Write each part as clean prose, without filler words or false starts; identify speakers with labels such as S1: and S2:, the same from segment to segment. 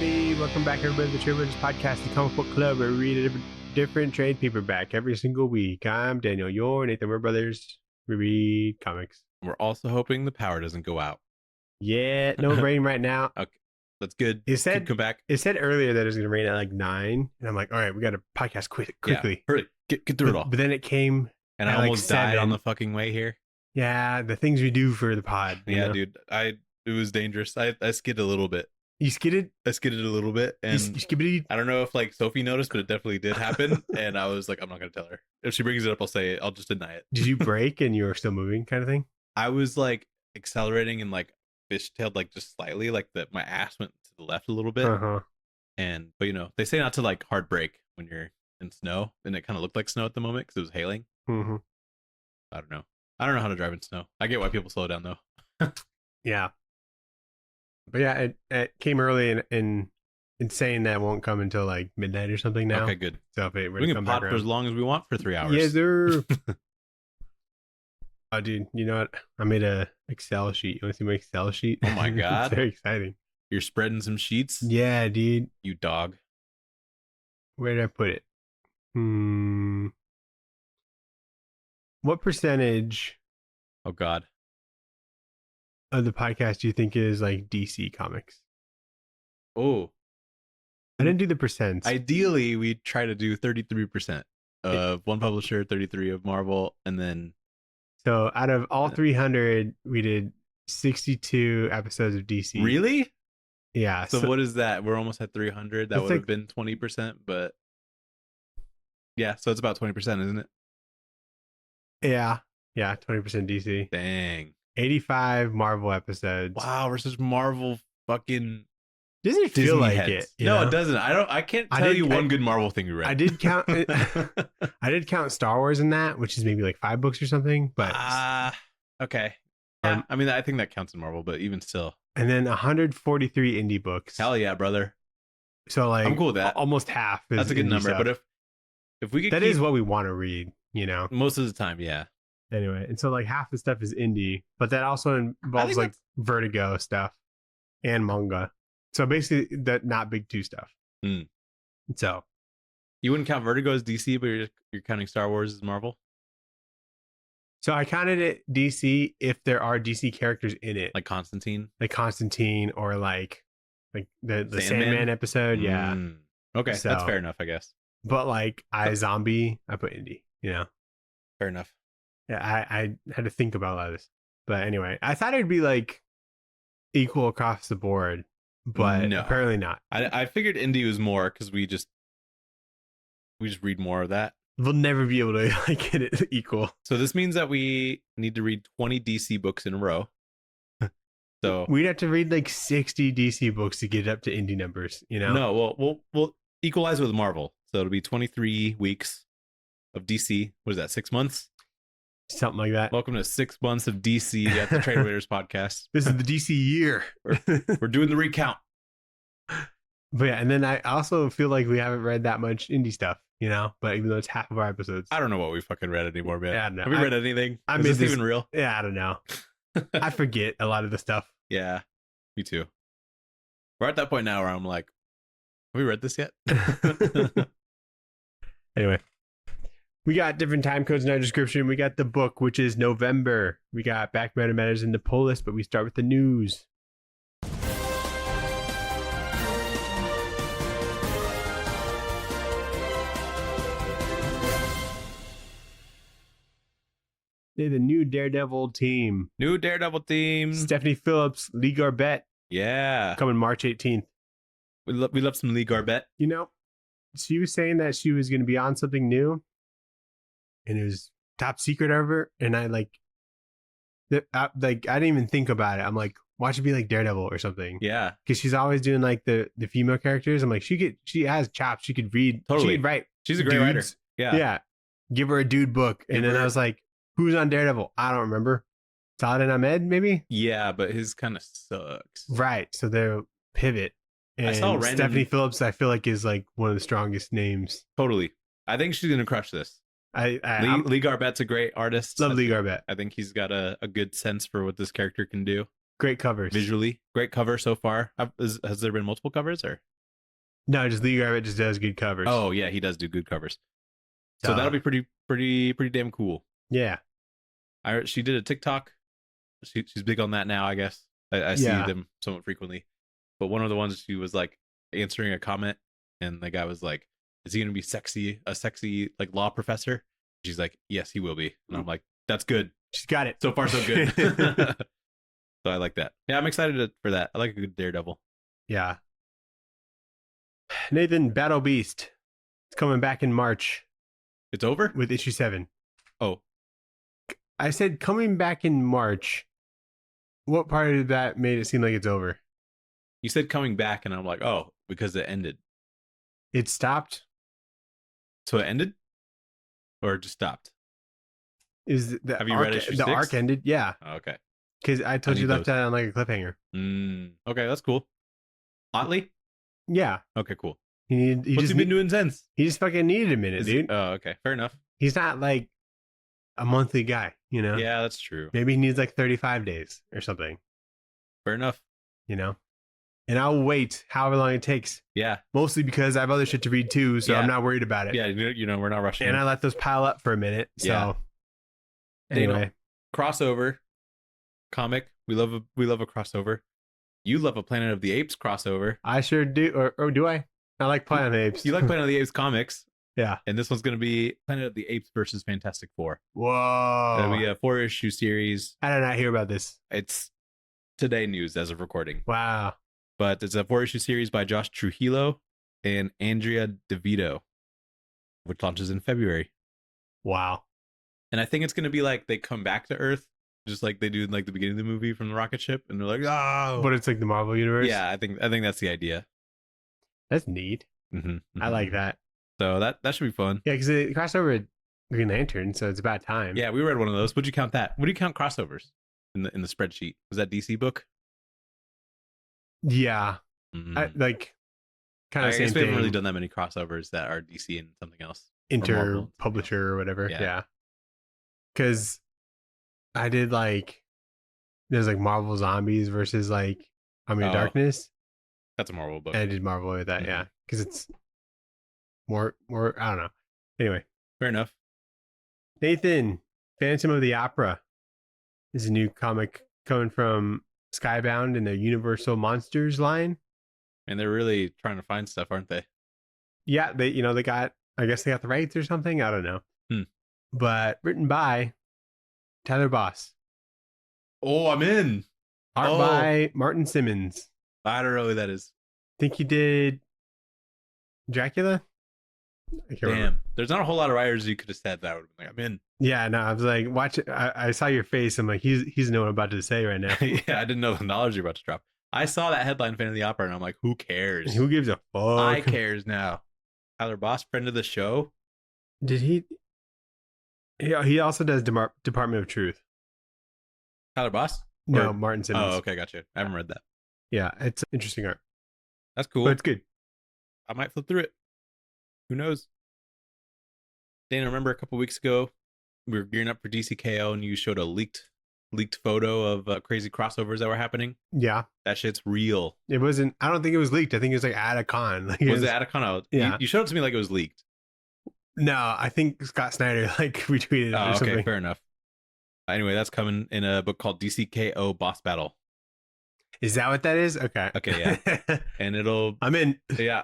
S1: everybody. Welcome back, everybody, to the Tradewaiters podcast, the comic book club, where we read a different trade paperback every single week. I'm Daniel. You're Nathan. We're brothers. We read comics.
S2: We're also hoping the power doesn't go out.
S1: Yeah, no rain right now.
S2: Okay, that's good.
S1: It said,
S2: come back.
S1: It said earlier that it was going to rain at like 9, and I'm like, all right, we got to podcast quickly.
S2: Yeah, hurry, get through it all.
S1: But then it came,
S2: and I almost died on the fucking way here.
S1: Yeah, the things we do for the pod.
S2: Yeah, know? Dude, it was dangerous. I skidded a little bit.
S1: You skidded?
S2: I skidded a little bit, and
S1: you skidded?
S2: I don't know if like Sophie noticed, but it definitely did happen. And I was like, I'm not gonna tell her. If she brings it up, I'll say it. I'll just deny it.
S1: Did you brake and you were still moving, kind of thing?
S2: I was like accelerating and like fishtailed, like just slightly, like that. My ass went to the left a little bit. But you know, they say not to like hard brake when you're in snow, and it kind of looked like snow at the moment because it was hailing. I don't know how to drive in snow. I get why people slow down though.
S1: Yeah. But yeah, it came early, and saying that won't come until like midnight or something now.
S2: Okay, good.
S1: So if it were
S2: we
S1: to
S2: can
S1: come
S2: pod
S1: back
S2: for as long as we want for 3 hours.
S1: Yes, sir. Oh, dude, you know what? I made a Excel sheet. You want to see my Excel sheet?
S2: Oh my god,
S1: it's very exciting.
S2: You're spreading some sheets?
S1: Yeah, dude.
S2: You dog.
S1: Where did I put it? What percentage?
S2: Oh god.
S1: Of the podcast do you think is like DC comics?
S2: Oh,
S1: I didn't do the percents.
S2: Ideally, we try to do 33% of one publisher, 33 of Marvel, and then.
S1: So out of all 300, we did 62 episodes of DC.
S2: Really?
S1: Yeah.
S2: So what is that? We're almost at 300. That would have been 20%, but yeah, so it's about 20%, isn't it?
S1: Yeah, 20% DC.
S2: Dang.
S1: 85 Marvel episodes.
S2: Wow, we're such Marvel fucking.
S1: Doesn't it feel like
S2: heads.
S1: it?
S2: No, it doesn't. I can't tell you one good Marvel thing you read.
S1: I did count. I did count Star Wars in that, which is maybe like 5 books or something. But
S2: okay. Yeah, I mean, I think that counts in Marvel, but even still.
S1: And then 143 indie books.
S2: Hell yeah, brother.
S1: So like, I'm
S2: cool with that.
S1: Almost half.
S2: That's a good number.
S1: Stuff.
S2: But if we could,
S1: that is what we want to read. You know,
S2: most of the time, yeah.
S1: Anyway, and so like half the stuff is indie, but that also involves like Vertigo stuff and manga. So basically, that not big 2 stuff. So
S2: you wouldn't count Vertigo as DC, but you're counting Star Wars as Marvel.
S1: So I counted it DC if there are DC characters in it,
S2: like Constantine,
S1: or like the Sandman episode. Yeah.
S2: Okay, so, that's fair enough, I guess.
S1: But like iZombie, I put indie. You know,
S2: fair enough.
S1: Yeah, I had to think about a lot of this, but anyway, I thought it'd be like equal across the board, but no, apparently not.
S2: I figured indie was more because we just read more of that.
S1: We'll never be able to like get it equal.
S2: So this means that we need to read 20 DC books in a row. So
S1: we'd have to read like 60 DC books to get up to indie numbers. You know?
S2: No, we'll equalize with Marvel, so it'll be 23 weeks of DC. What is that? 6 months.
S1: Something like that.
S2: Welcome to 6 months of DC at the Tradewaiters podcast.
S1: This is the DC year.
S2: We're doing the recount.
S1: But yeah, and then I also feel like we haven't read that much indie stuff, you know? But even though it's half of our episodes.
S2: I don't know what we fucking read anymore, man.
S1: Yeah, no,
S2: have we read anything?
S1: Is
S2: this even real?
S1: Yeah, I don't know. I forget a lot of the stuff.
S2: Yeah, me too. We're at that point now where I'm like, have we read this yet?
S1: Anyway. We got different time codes in our description. We got the book, which is November. We got Back Matter Matters in the pull list, but we start with the news. They're the new Daredevil team.
S2: New Daredevil team.
S1: Stephanie Phillips, Lee Garbett.
S2: Yeah.
S1: Coming March 18th.
S2: We love some Lee Garbett.
S1: You know, she was saying that she was going to be on something new. And it was top secret over, and I didn't even think about it. I'm like, why should it be like Daredevil or something?
S2: Yeah,
S1: because she's always doing like the female characters. I'm like, she has chops. She could read.
S2: Totally,
S1: she could write.
S2: She's a great writer.
S1: Yeah. Give her a dude book, and then I was like, who's on Daredevil? I don't remember. Saladin Ahmed, maybe.
S2: Yeah, but his kind of sucks.
S1: Right. So they'll pivot. And I saw Stephanie Phillips. I feel like is like one of the strongest names.
S2: Totally. I think she's gonna crush this. Lee Garbett's a great artist.
S1: Love Lee Garbett.
S2: I think he's got a good sense for what this character can do.
S1: Great covers.
S2: Visually. Great cover so far. Has there been multiple covers or?
S1: No, just Lee Garbett just does good covers.
S2: Oh yeah, he does do good covers. So that'll be pretty damn cool.
S1: Yeah.
S2: She did a TikTok. She's big on that now, I guess. I see them somewhat frequently. But one of the ones, she was like answering a comment, and the guy was like, "Is he gonna be a sexy like law professor?" She's like, "Yes, he will be." And I'm like, "That's good.
S1: She's got it.
S2: So far, so good." So I like that. Yeah, I'm excited for that. I like a good Daredevil.
S1: Yeah. Nathan, Battle Beast. It's coming back in March.
S2: It's over?
S1: With issue 7.
S2: Oh.
S1: I said coming back in March. What part of that made it seem like it's over?
S2: You said coming back, and I'm like, oh, because it ended.
S1: It stopped?
S2: So it ended? Or it just stopped?
S1: Have you read issue 6? The arc ended, yeah.
S2: Oh, okay.
S1: Because I told you left that on like a cliffhanger.
S2: Okay, that's cool. Otley?
S1: Yeah.
S2: Okay, cool.
S1: What's
S2: he been doing since?
S1: He just fucking needed a minute, dude.
S2: Oh, okay. Fair enough.
S1: He's not like a monthly guy, you know?
S2: Yeah, that's true.
S1: Maybe he needs like 35 days or something.
S2: Fair enough.
S1: You know? And I'll wait however long it takes.
S2: Yeah.
S1: Mostly because I have other shit to read too, so I'm not worried about it.
S2: Yeah, you know, we're not rushing.
S1: And I let those pile up for a minute. So
S2: anyway. Crossover comic. We love a crossover. You love a Planet of the Apes crossover.
S1: I sure do. Or do I? I like Planet of the Apes.
S2: You like Planet of the Apes comics.
S1: Yeah.
S2: And this one's going to be Planet of the Apes versus Fantastic Four.
S1: Whoa.
S2: It'll be a 4-issue series.
S1: I did not hear about this.
S2: It's today news as of recording.
S1: Wow.
S2: But it's a 4-issue series by Josh Trujillo and Andrea DeVito, which launches in February.
S1: Wow.
S2: And I think it's going to be like they come back to Earth, just like they do in like the beginning of the movie from the rocket ship, and they're like, oh.
S1: But it's like the Marvel universe.
S2: Yeah, I think that's the idea.
S1: That's neat. I like that.
S2: So that should be fun.
S1: Yeah, because it crossed over with Green Lantern, so it's about time.
S2: Yeah, we read one of those. Would you count that? What do you count crossovers in the spreadsheet? Was that DC book?
S1: Yeah, I, like kind of.
S2: I guess we haven't really done that many crossovers that are DC and something else.
S1: Inter-publisher or whatever. Yeah. Because I did like there's like Marvel Zombies versus like Army of Darkness.
S2: That's a Marvel book.
S1: And I did Marvel with that, yeah, because it's more. I don't know. Anyway,
S2: fair enough.
S1: Nathan, Phantom of the Opera is a new comic coming from Skybound in the Universal Monsters line.
S2: And they're really trying to find stuff, aren't they?
S1: Yeah, they got, I guess they got the rights or something. I don't know. But written by Tyler Boss.
S2: Oh, I'm in.
S1: Art by Martin Simmons.
S2: I don't know who that is.
S1: I think he did Dracula. I can't remember.
S2: There's not a whole lot of writers you could have said that. I would have been like, I'm in.
S1: Yeah, no, I was like, watch it. I saw your face. I'm like, he's knowing what I'm about to say right now.
S2: Yeah, I didn't know the knowledge you're about to drop. I saw that headline, Fan of the Opera, and I'm like, who cares?
S1: Who gives a fuck?
S2: I cares now. Tyler Boss, friend of the show.
S1: Did he? Yeah, he also does Department of Truth.
S2: Tyler Boss?
S1: No, Martin Simmons.
S2: Oh, okay, gotcha. I haven't read that.
S1: Yeah, it's interesting art.
S2: That's cool.
S1: But it's good.
S2: I might flip through it. Who knows? Dan, I remember a couple weeks ago, we were gearing up for DCKO, and you showed a leaked photo of crazy crossovers that were happening.
S1: Yeah.
S2: That shit's real.
S1: It wasn't, I don't think it was leaked. I think it was like at a con. Like
S2: was it at a con?
S1: Yeah.
S2: You showed it to me like it was leaked.
S1: No, I think Scott Snyder like retweeted it or something.
S2: Okay, fair enough. Anyway, that's coming in a book called DCKO Boss Battle.
S1: Is that what that is? Okay.
S2: Okay, yeah. And
S1: I'm in.
S2: Yeah.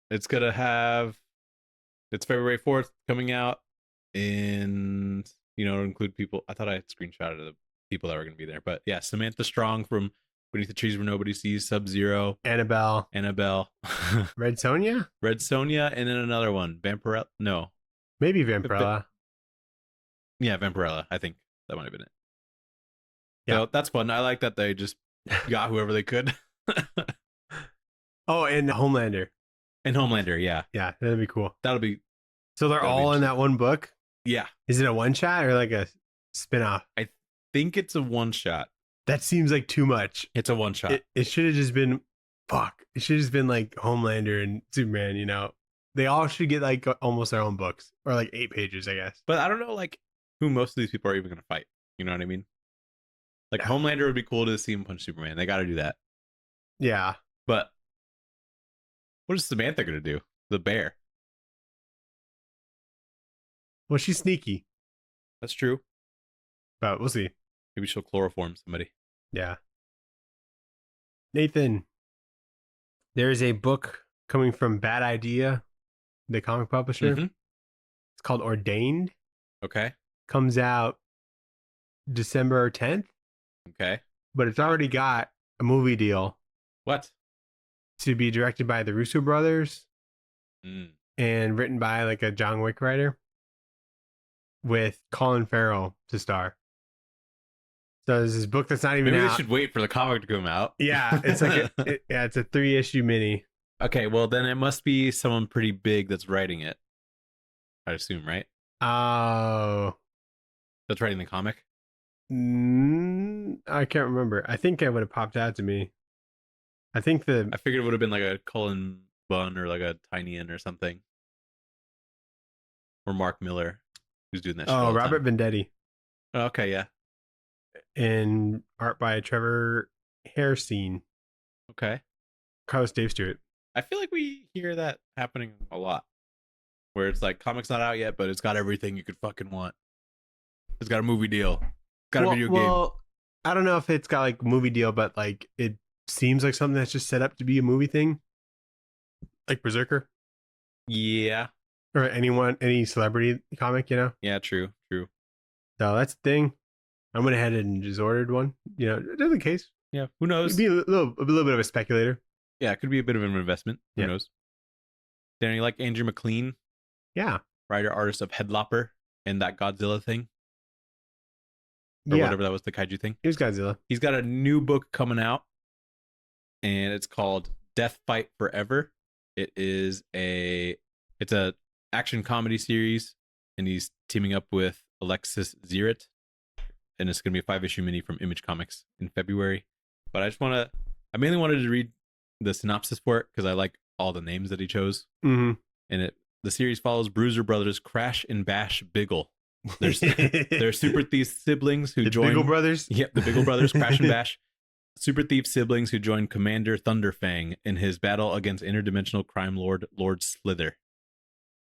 S2: It's going to have, it's February 4th coming out, and, include people. I thought I had screenshotted the people that were going to be there. But yeah, Samantha Strong from Beneath the Trees Where Nobody Sees, Sub-Zero.
S1: Annabelle. Red Sonja?
S2: Red Sonja, and then another one. Vampirella. No.
S1: Maybe Vampirella.
S2: Yeah, Vampirella. I think that might have been it.
S1: Yeah.
S2: So that's fun. I like that they just got whoever they could.
S1: Oh, and Homelander.
S2: And Homelander, yeah.
S1: Yeah, that'd be cool. So they're all in that one book?
S2: Yeah.
S1: Is it a one shot or like a spin-off?
S2: I think it's a one shot.
S1: That seems like too much.
S2: It's a one shot.
S1: It should have just been It should have just been like Homelander and Superman, They all should get like almost their own books or like 8 pages, I guess.
S2: But I don't know like who most of these people are even going to fight. You know what I mean? Like Homelander would be cool to see him punch Superman. They got to do that.
S1: Yeah.
S2: But What is Samantha gonna do? The bear.
S1: Well, she's sneaky,
S2: That's true.
S1: but we'll see.
S2: Maybe she'll chloroform somebody.
S1: Yeah. Nathan, there's a book coming from Bad Idea, the comic publisher.
S2: Mm-hmm.
S1: It's called Ordained.
S2: Okay.
S1: Comes out December 10th.
S2: Okay.
S1: But it's already got a movie deal.
S2: What?
S1: To be directed by the Russo brothers and written by like a John Wick writer with Colin Farrell to star. So there's this book that's not even
S2: Maybe
S1: out.
S2: they should wait for the comic to come out.
S1: Yeah, it's like it's a 3-issue mini.
S2: Okay, well then it must be someone pretty big that's writing it. I assume, right?
S1: Oh.
S2: That's writing the comic?
S1: I can't remember. I think it would have popped out to me. I figured
S2: it would have been like a Cullen Bunn or like a Tynion or something. Or Mark Miller, who's doing that shit all the
S1: Robert
S2: time.
S1: Vendetti.
S2: Oh, okay, yeah.
S1: And art by Trevor Hairsine.
S2: Okay.
S1: Carlos Dave Stewart.
S2: I feel like we hear that happening a lot. Where it's like, comic's not out yet, but it's got everything you could fucking want. It's got a movie deal. It's got a video game. Well,
S1: I don't know if it's got like a movie deal, but like it seems like something that's just set up to be a movie thing. Like Berserker.
S2: Yeah.
S1: Or any celebrity comic, you know?
S2: Yeah, true.
S1: So that's the thing. I went ahead and just ordered one. You know, just in case.
S2: Yeah, who knows?
S1: Be a little bit of a speculator.
S2: Yeah, it could be a bit of an investment. Who knows? Dan, you like Andrew McLean?
S1: Yeah.
S2: Writer, artist of Headlopper and that Godzilla thing? Or whatever that was, the kaiju thing.
S1: It was Godzilla.
S2: He's got a new book coming out, and it's called Death Fight Forever. It's a action comedy series, and he's teaming up with Alexis Zirit, and it's going to be a 5-issue mini from Image Comics in February. But I mainly wanted to read the synopsis for it because I like all the names that he chose.
S1: Mm-hmm.
S2: And the series follows Bruiser Brothers Crash and Bash Biggle. They're super thief siblings who join... The
S1: Biggle Brothers?
S2: Yep, the Biggle Brothers, Crash and Bash. Super thief siblings who join Commander Thunderfang in his battle against interdimensional crime lord Slither.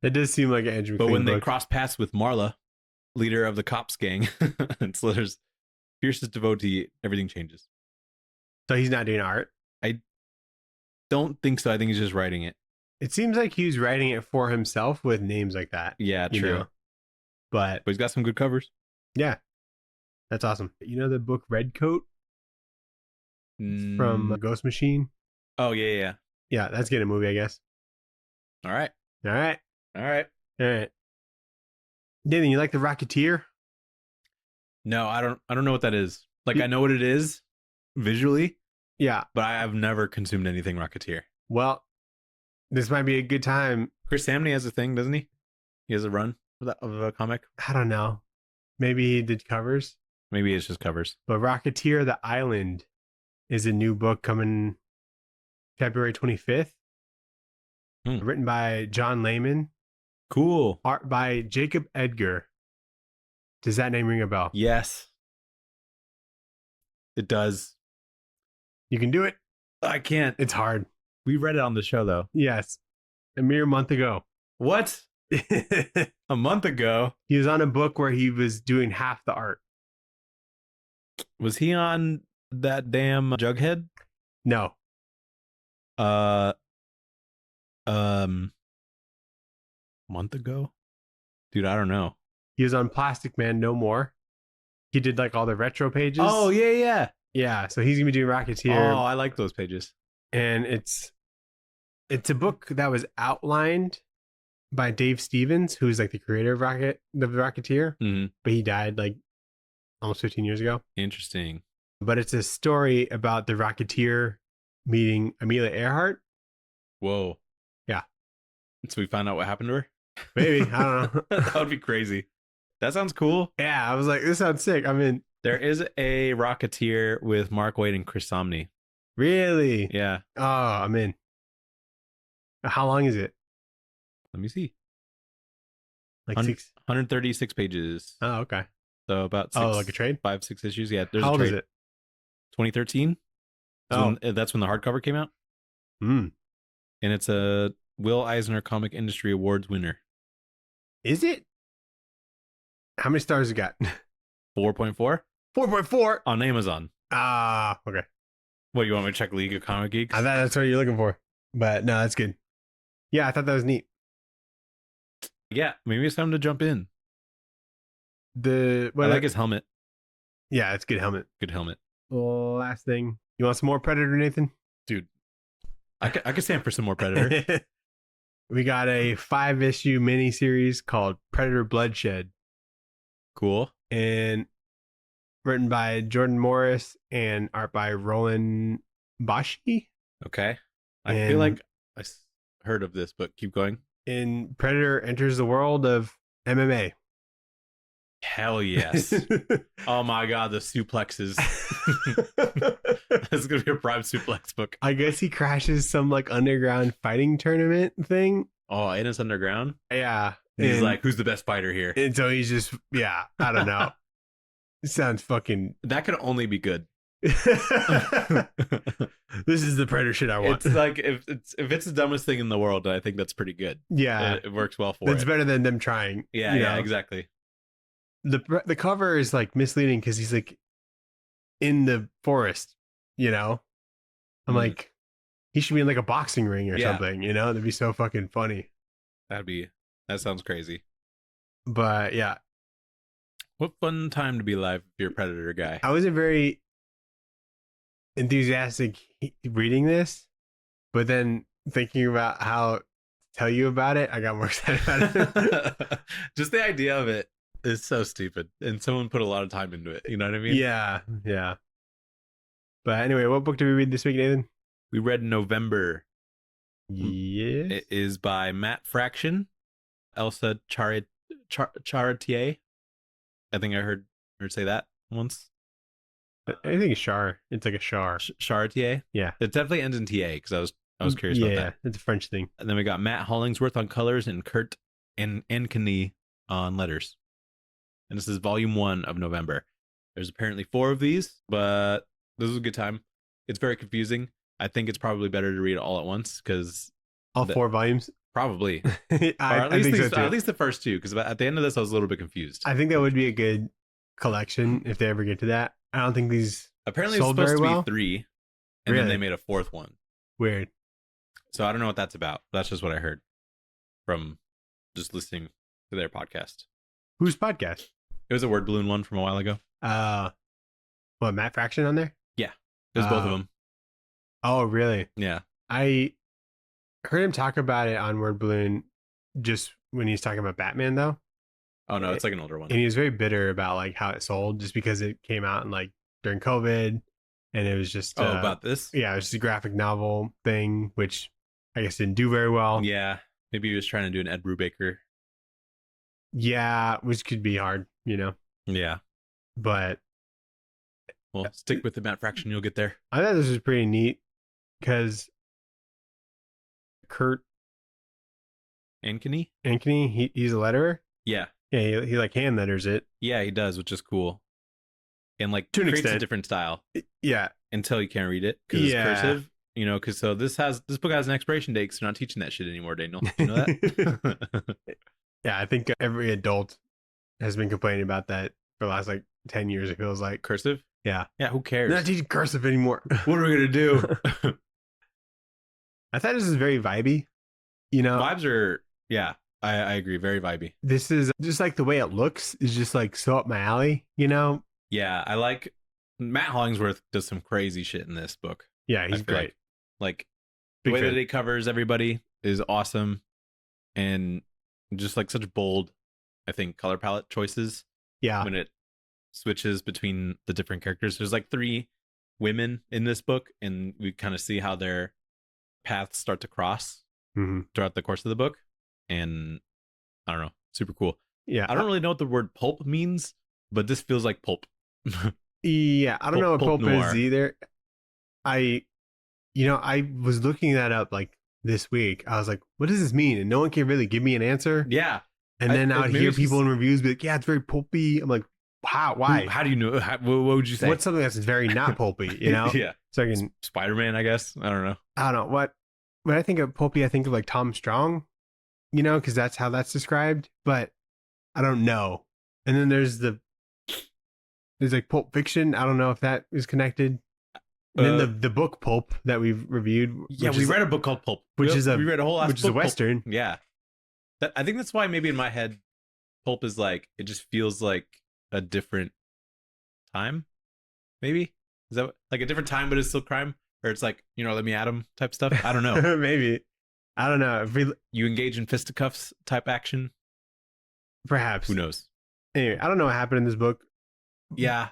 S1: That does seem like an Andrew
S2: But when
S1: book.
S2: they cross paths with Marla, leader of the cops gang, and Slither's fiercest devotee, everything changes.
S1: So he's not doing art?
S2: I don't think so. I think he's just writing it.
S1: It seems like he was writing it for himself with names like that.
S2: Yeah, true.
S1: Know? But
S2: he's got some good covers.
S1: Yeah. That's awesome. You know the book Red Coat? From Ghost Machine?
S2: Oh, yeah.
S1: Yeah, that's getting a movie, I guess.
S2: All right.
S1: Nathan, you like The Rocketeer?
S2: No, I don't know what that is. Like, I know what it is visually.
S1: Yeah.
S2: But I have never consumed anything Rocketeer.
S1: Well, this might be a good time.
S2: Chris Samney has a thing, doesn't he? He has a run of a comic.
S1: I don't know. Maybe he did covers.
S2: Maybe it's just covers.
S1: But Rocketeer the Island is a new book coming February 25th. Written by John Layman.
S2: Cool.
S1: Art by Jacob Edgar. Does that name ring a bell?
S2: Yes. It does.
S1: You can do it.
S2: I can't.
S1: It's hard.
S2: We read it on the show, though.
S1: Yes. A mere month ago.
S2: What? A month ago?
S1: He was on a book where he was doing half the art.
S2: Was he on that damn Jughead?
S1: No.
S2: Month ago? Dude, I don't know.
S1: He was on Plastic Man No More. He did like all the retro pages.
S2: Oh, yeah.
S1: Yeah, so he's going to be doing Rocketeer.
S2: Oh, I like those pages.
S1: And it's a book that was outlined by Dave Stevens, who's like the creator of the Rocketeer.
S2: Mm-hmm.
S1: But he died like almost 15 years ago.
S2: Interesting.
S1: But it's a story about the Rocketeer meeting Amelia Earhart.
S2: Whoa.
S1: Yeah.
S2: So we found out what happened to her?
S1: Maybe. I don't know.
S2: That would be crazy. That sounds cool.
S1: Yeah, I was like, this sounds sick. I'm in.
S2: There is a Rocketeer with Mark Waid and Chris Samney.
S1: Really?
S2: Yeah.
S1: Oh, I'm in. How long is it?
S2: Let me see.
S1: Like
S2: 136 pages.
S1: Oh, okay.
S2: So about
S1: like a trade?
S2: 5-6 issues. Yeah. There's
S1: How
S2: a
S1: old
S2: trade.
S1: is it?
S2: 2013. That's when the hardcover came out. And it's a Will Eisner Comic Industry Awards winner.
S1: Is it? How many stars it got?
S2: 4.4?
S1: 4.4
S2: on Amazon.
S1: Okay.
S2: What, you want me to check League of Comic Geeks?
S1: I thought that's what you're looking for. But no, that's good. Yeah, I thought that was neat.
S2: Yeah, maybe it's time to jump in.
S1: I
S2: like his helmet.
S1: Yeah, it's a good helmet.
S2: Good helmet.
S1: Last thing. You want some more Predator, Nathan?
S2: Dude, I could stand for some more Predator.
S1: We got a 5-issue miniseries called Predator Bloodshed.
S2: Cool.
S1: And written by Jordan Morris and art by Roland Bashi.
S2: Okay. I feel like I heard of this, but keep going. And
S1: Predator enters the world of MMA.
S2: Hell yes. Oh my god, the suplexes. This is gonna be a prime suplex book.
S1: I guess he crashes some like underground fighting tournament thing.
S2: Oh, and it's underground?
S1: Yeah.
S2: He's like, who's the best fighter here?
S1: And so he's just, I don't know. It sounds fucking...
S2: That could only be good.
S1: This is the Predator shit I want.
S2: It's like, if it's the dumbest thing in the world, I think that's pretty good.
S1: Yeah.
S2: It works well for
S1: That's better than them trying.
S2: Yeah, exactly.
S1: The cover is like misleading because he's like in the forest, I'm like, he should be in like a boxing ring or something, That'd be so fucking funny.
S2: That sounds crazy.
S1: But yeah.
S2: What fun time to be alive if you're a Predator guy.
S1: I wasn't very enthusiastic reading this, but then thinking about how to tell you about it, I got more excited about it.
S2: Just the idea of it is so stupid, and someone put a lot of time into it. You know what I mean?
S1: Yeah. But anyway, what book did we read this week, Nathan?
S2: We read November.
S1: Yes.
S2: It is by Matt Fraction, Elsa Charretier. I think I heard her say that once.
S1: I think it's Char. It's like a Char.
S2: Charretier?
S1: Yeah.
S2: It definitely ends in TA because I was curious about that.
S1: Yeah, it's a French thing.
S2: And then we got Matt Hollingsworth on colors and Kurt Ankeny on letters. And this is volume 1 of November. There's apparently 4 of these, but this is a good time. It's very confusing. I think it's probably better to read it all at once because...
S1: All 4 volumes?
S2: Probably.
S1: I think so too.
S2: At least the first 2, because at the end of this, I was a little bit confused.
S1: I think that would be a good collection if they ever get to that. I don't think these
S2: apparently
S1: sold
S2: it's supposed
S1: very
S2: to
S1: well.
S2: be 3, and then they made a 4th one.
S1: Weird.
S2: So I don't know what that's about. That's just what I heard from just listening to their podcast.
S1: Whose podcast?
S2: It was a word balloon one from a while ago.
S1: What, Matt Fraction on there?
S2: Yeah, it was both of them.
S1: Oh, really?
S2: Yeah.
S1: I heard him talk about it on Word Balloon just when he's talking about Batman, though.
S2: Oh, no, it's like an older one.
S1: And he was very bitter about like how it sold just because it came out in like during COVID and it was just...
S2: about this?
S1: Yeah, it was just a graphic novel thing, which I guess didn't do very well.
S2: Yeah, maybe he was trying to do an Ed Brubaker.
S1: Yeah, which could be hard,
S2: Yeah.
S1: But...
S2: Well, stick with the Matt Fraction, you'll get there.
S1: I thought this was pretty neat because Kurt
S2: Ankeny,
S1: he's a letterer.
S2: Yeah.
S1: Yeah, he like hand letters it.
S2: Yeah, he does, which is cool. And like
S1: to an
S2: creates
S1: extent.
S2: a different style.
S1: Yeah.
S2: Until you can't read it because it's cursive. Because so this book has an expiration date, so you're not teaching that shit anymore, Daniel. You know that?
S1: Yeah, I think every adult has been complaining about that for the last like 10 years, it feels like.
S2: Cursive?
S1: Yeah.
S2: Yeah, who cares?
S1: They're not teaching cursive anymore.
S2: What are we going to do?
S1: I thought this was very vibey.
S2: Vibes are, yeah, I agree. Very vibey.
S1: This is just like the way it looks is just like so up my alley,
S2: Yeah, I like Matt Hollingsworth does some crazy shit in this book.
S1: Yeah, he's great.
S2: Like the way that he covers everybody is awesome. And just like such bold, I think, color palette choices.
S1: Yeah.
S2: When it switches between the different characters. There's like 3 women in this book, and we kind of see how their paths start to cross throughout the course of the book. And I don't know, super cool.
S1: Yeah.
S2: I don't really know what the word pulp means, but this feels like pulp.
S1: Yeah, I don't know what pulp
S2: noir
S1: is either. I was looking that up like this week. I was like, what does this mean? And no one can really give me an answer.
S2: Yeah.
S1: And then I would hear people in reviews be like, yeah, it's very pulpy. I'm like, how? Why?
S2: How do you know? What would you say?
S1: What's something that's very not pulpy,
S2: Yeah.
S1: So I can...
S2: Spider-Man, I guess. I don't know.
S1: What when I think of pulpy, I think of like Tom Strong, you know, because that's how that's described. But I don't know. And then there's like Pulp Fiction. I don't know if that is connected. And then the book Pulp that we've reviewed.
S2: Yeah, we read a book called Pulp,
S1: we
S2: read a whole
S1: which is a Western.
S2: Pulp. Yeah, I think that's why maybe in my head, Pulp is like, it just feels like a different time. Maybe is that like a different time, but it's still crime, or it's like, you know, let me at him type stuff. I don't know.
S1: Maybe. I don't know. If
S2: you engage in fisticuffs type action,
S1: perhaps.
S2: Who knows?
S1: Anyway, I don't know what happened in this book.
S2: Yeah,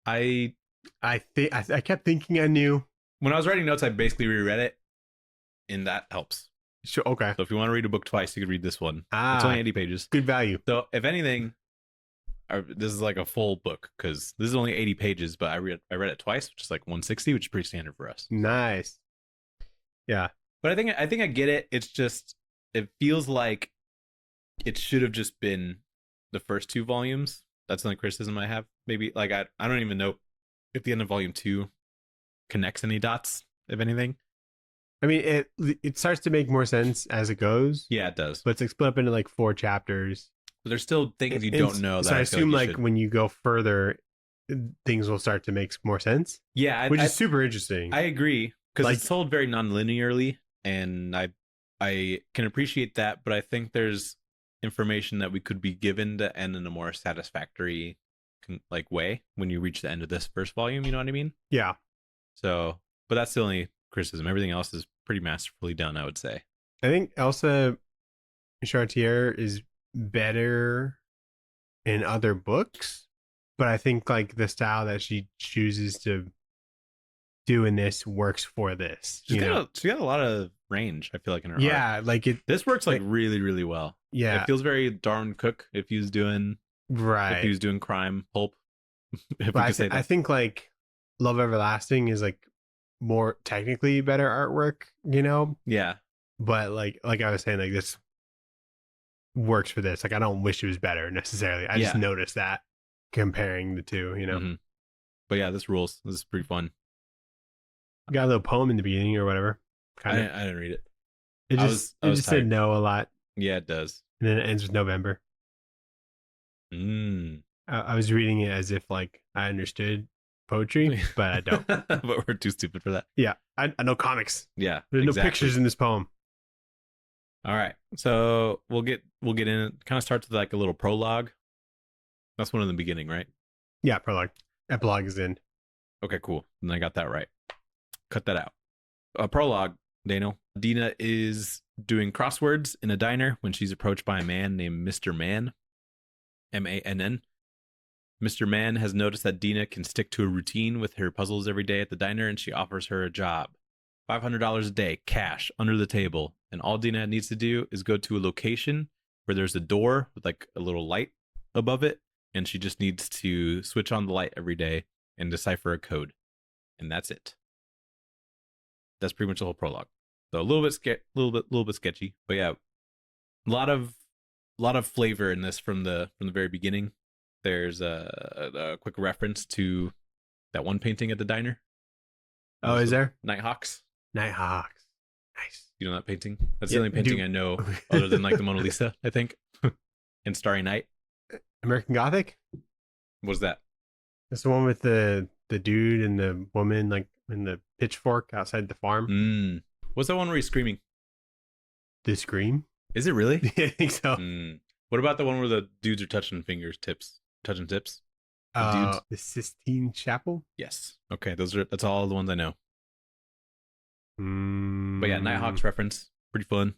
S2: I
S1: kept thinking I knew.
S2: When I was writing notes, I basically reread it, and that helps.
S1: Sure. Okay.
S2: So if you want to read a book twice, you could read this one. It's only 80 pages.
S1: Good value.
S2: So if anything, this is like a full book because this is only 80 pages, but I read it twice, which is like 160, which is pretty standard for us.
S1: Nice. Yeah.
S2: But I think I get it. It's just, it feels like it should have just been the first 2 volumes. That's the only criticism I have. Maybe like I don't even know if the end of volume 2 connects any dots, if anything.
S1: I mean, it starts to make more sense as it goes.
S2: Yeah, it does.
S1: But it's like split up into like 4 chapters.
S2: But there's still things you don't know.
S1: So I assume like when you go further, things will start to make more sense.
S2: Yeah,
S1: which is super interesting.
S2: I agree because like, it's told very non-linearly, and I can appreciate that. But I think there's information that we could be given to end in a more satisfactory like way when you reach the end of this first volume. You know what I mean?
S1: Yeah.
S2: So, but that's the only criticism. Everything else is pretty masterfully done, I would say.
S1: I think Elsa Charretier is better in other books, but I think like the style that she chooses to do in this works for this.
S2: She got a lot of range, I feel like, in her art.
S1: Like
S2: this works like really, really well.
S1: Yeah.
S2: It feels very Darwin Cook if he was doing crime pulp.
S1: I think like Love Everlasting is like more technically better artwork, you know?
S2: Yeah.
S1: But like I was saying, like this works for this. Like I don't wish it was better necessarily. I just noticed that comparing the two, you know.
S2: Mm-hmm. But yeah, this rules. This is pretty fun.
S1: Got a little poem in the beginning or whatever.
S2: I didn't read it.
S1: It just said no a lot.
S2: Yeah, it does.
S1: And then it ends with November. I was reading it as if like I understood poetry, but I don't.
S2: But we're too stupid for that.
S1: Yeah, I know comics.
S2: Yeah,
S1: there's no pictures in this poem.
S2: All right, so we'll get in. It kind of starts with like a little prologue. That's one in the beginning, right?
S1: Yeah, prologue. Epilogue is in.
S2: Okay, cool. And I got that right. Cut that out. Prologue, Daniel. Dina is doing crosswords in a diner when she's approached by a man named Mr. Mann. Mann. Mr. Mann has noticed that Dina can stick to a routine with her puzzles every day at the diner, and she offers her a job. $500 a day, cash, under the table. And all Dina needs to do is go to a location where there's a door with like a little light above it, and she just needs to switch on the light every day and decipher a code. And that's it. That's pretty much the whole prologue. So a little bit sketchy, but yeah, a lot of flavor in this from the very beginning. There's a quick reference to that one painting at the diner.
S1: Oh, is there?
S2: Nighthawks.
S1: Nighthawks. Nice.
S2: You know that painting? That's the only painting I know other than like the Mona Lisa, I think. And Starry Night.
S1: American Gothic?
S2: What was that?
S1: It's the one with the dude and the woman like in the pitchfork outside the farm.
S2: What's that one where he's screaming?
S1: The Scream?
S2: Is it really?
S1: I think so.
S2: What about the one where the dudes are touching tips? Dudes?
S1: The Sistine Chapel?
S2: Yes. Okay, that's all the ones I know. But yeah, Nighthawks reference. Pretty fun.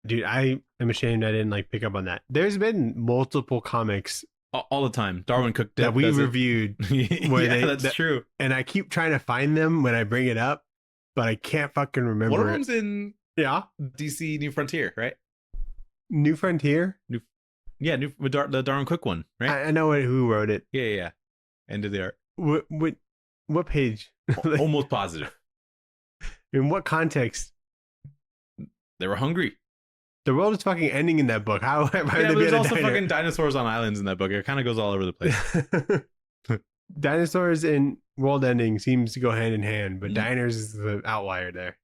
S1: Dude, I am ashamed I didn't like pick up on that. There's been multiple comics
S2: all the time. Darwin Cook
S1: that we reviewed.
S2: That's true.
S1: And I keep trying to find them when I bring it up, but I can't fucking remember.
S2: One of them's in
S1: DC
S2: New Frontier, right?
S1: New Frontier?
S2: The Darwin Cook one, right?
S1: I know who wrote it.
S2: Yeah. End of the art.
S1: What page?
S2: Almost positive.
S1: In what context?
S2: They were hungry.
S1: The world is fucking ending in that book. How?
S2: There's also fucking dinosaurs on islands in that book. It kind of goes all over the place.
S1: Dinosaurs and world ending seems to go hand in hand, but diners is the outlier there.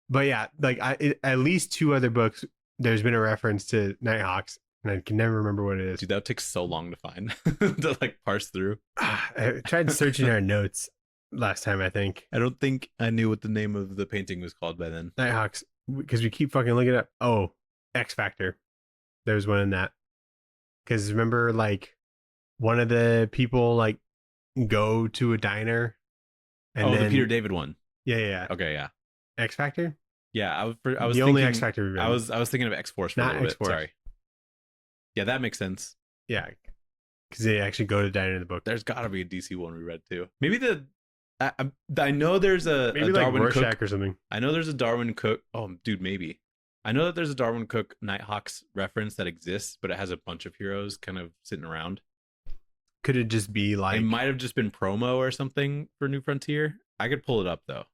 S1: But yeah, like at least 2 other books, there's been a reference to Nighthawks, and I can never remember what it is.
S2: Dude, that takes so long to find to like parse through.
S1: I tried searching our notes last time, I think.
S2: I don't think I knew what the name of the painting was called by then.
S1: Nighthawks, because we keep fucking looking up. Oh, X Factor. There's one in that. Because remember, like, one of the people, like, go to a diner.
S2: And then, the Peter David one.
S1: Yeah.
S2: Okay, yeah.
S1: X Factor?
S2: Yeah, I was
S1: the
S2: thinking,
S1: only X Factor we've read.
S2: I was thinking of X Force for
S1: Not
S2: a little
S1: X-Force.
S2: bit. Sorry. Yeah, that makes sense.
S1: Yeah, because they actually go to diner in the book.
S2: There's got to be a DC one we read too. Maybe I know there's a
S1: maybe
S2: Darwin
S1: like Rorschach
S2: Cook
S1: or something.
S2: I know there's a Darwin Cook. Oh, dude, maybe. I know that there's a Darwin Cook Nighthawks reference that exists, but it has a bunch of heroes kind of sitting around.
S1: Could it just be like...
S2: It might have just been promo or something for New Frontier. I could pull it up though.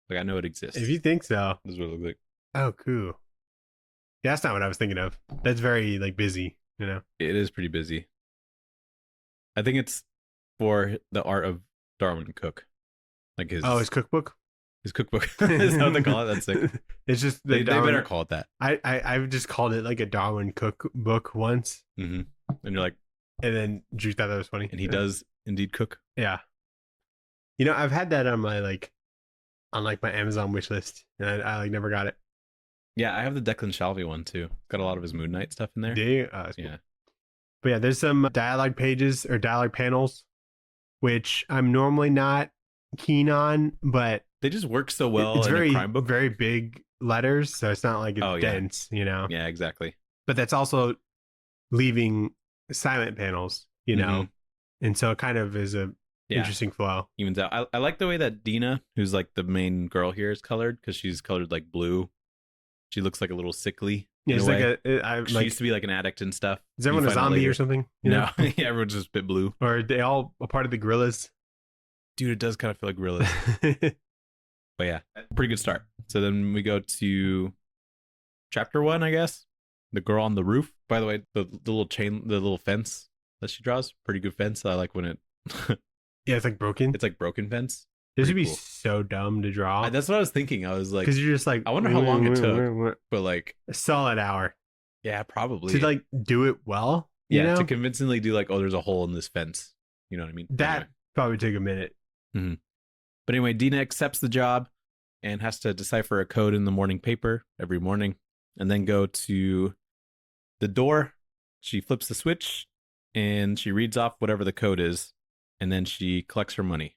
S2: Like, I know it exists.
S1: If you think so.
S2: This is what it looks like.
S1: Oh, cool. Yeah, that's not what I was thinking of. That's very, like, busy, you know?
S2: It is pretty busy. I think it's for the art of Darwin Cook. Like his
S1: cookbook?
S2: His cookbook. Is that what they call it? That's sick.
S1: It's just...
S2: They better call it that.
S1: I've just called it, like, a Darwin cookbook once.
S2: Mm-hmm. And you're like...
S1: And then Drew thought that was funny.
S2: And he does indeed cook.
S1: Yeah. You know, I've had that on my, like, my Amazon wish list, and I like never got it.
S2: Yeah, I have the Declan Shalvey one too. Got a lot of his Moon Knight stuff in there.
S1: Do you?
S2: Yeah.
S1: Cool. But yeah, there's some dialogue pages or dialogue panels, which I'm normally not keen on, but
S2: they just work so well.
S1: It's
S2: in a crime book.
S1: Very big letters, so it's not like it's dense, you know.
S2: Yeah, exactly.
S1: But that's also leaving silent panels, you know, and so it kind of is a interesting flow.
S2: Evens out. I like the way that Dina, who's like the main girl here, is colored, because she's colored like blue. She looks like a little sickly.
S1: Yeah, it's
S2: she used to be like an addict and stuff.
S1: Is everyone a zombie or something?
S2: No, yeah, everyone's just a bit blue.
S1: Or are they all a part of the gorillas?
S2: Dude, it does kind of feel like gorillas. But yeah, pretty good start. So then we go to chapter 1, I guess. The girl on the roof. By the way, the little fence that she draws, pretty good fence. I like when it.
S1: Yeah, it's like broken.
S2: It's like broken fence.
S1: This would be so dumb to draw.
S2: That's what I was thinking. I was like,
S1: because you're just like,
S2: I wonder how long it took. But like
S1: a solid hour.
S2: Yeah, probably
S1: to like do it well.
S2: Yeah, to convincingly do like, oh, there's a hole in this fence. You know what I mean?
S1: That probably took a minute.
S2: Mm-hmm. But anyway, Dina accepts the job and has to decipher a code in the morning paper every morning, and then go to the door. She flips the switch and she reads off whatever the code is, and then she collects her money.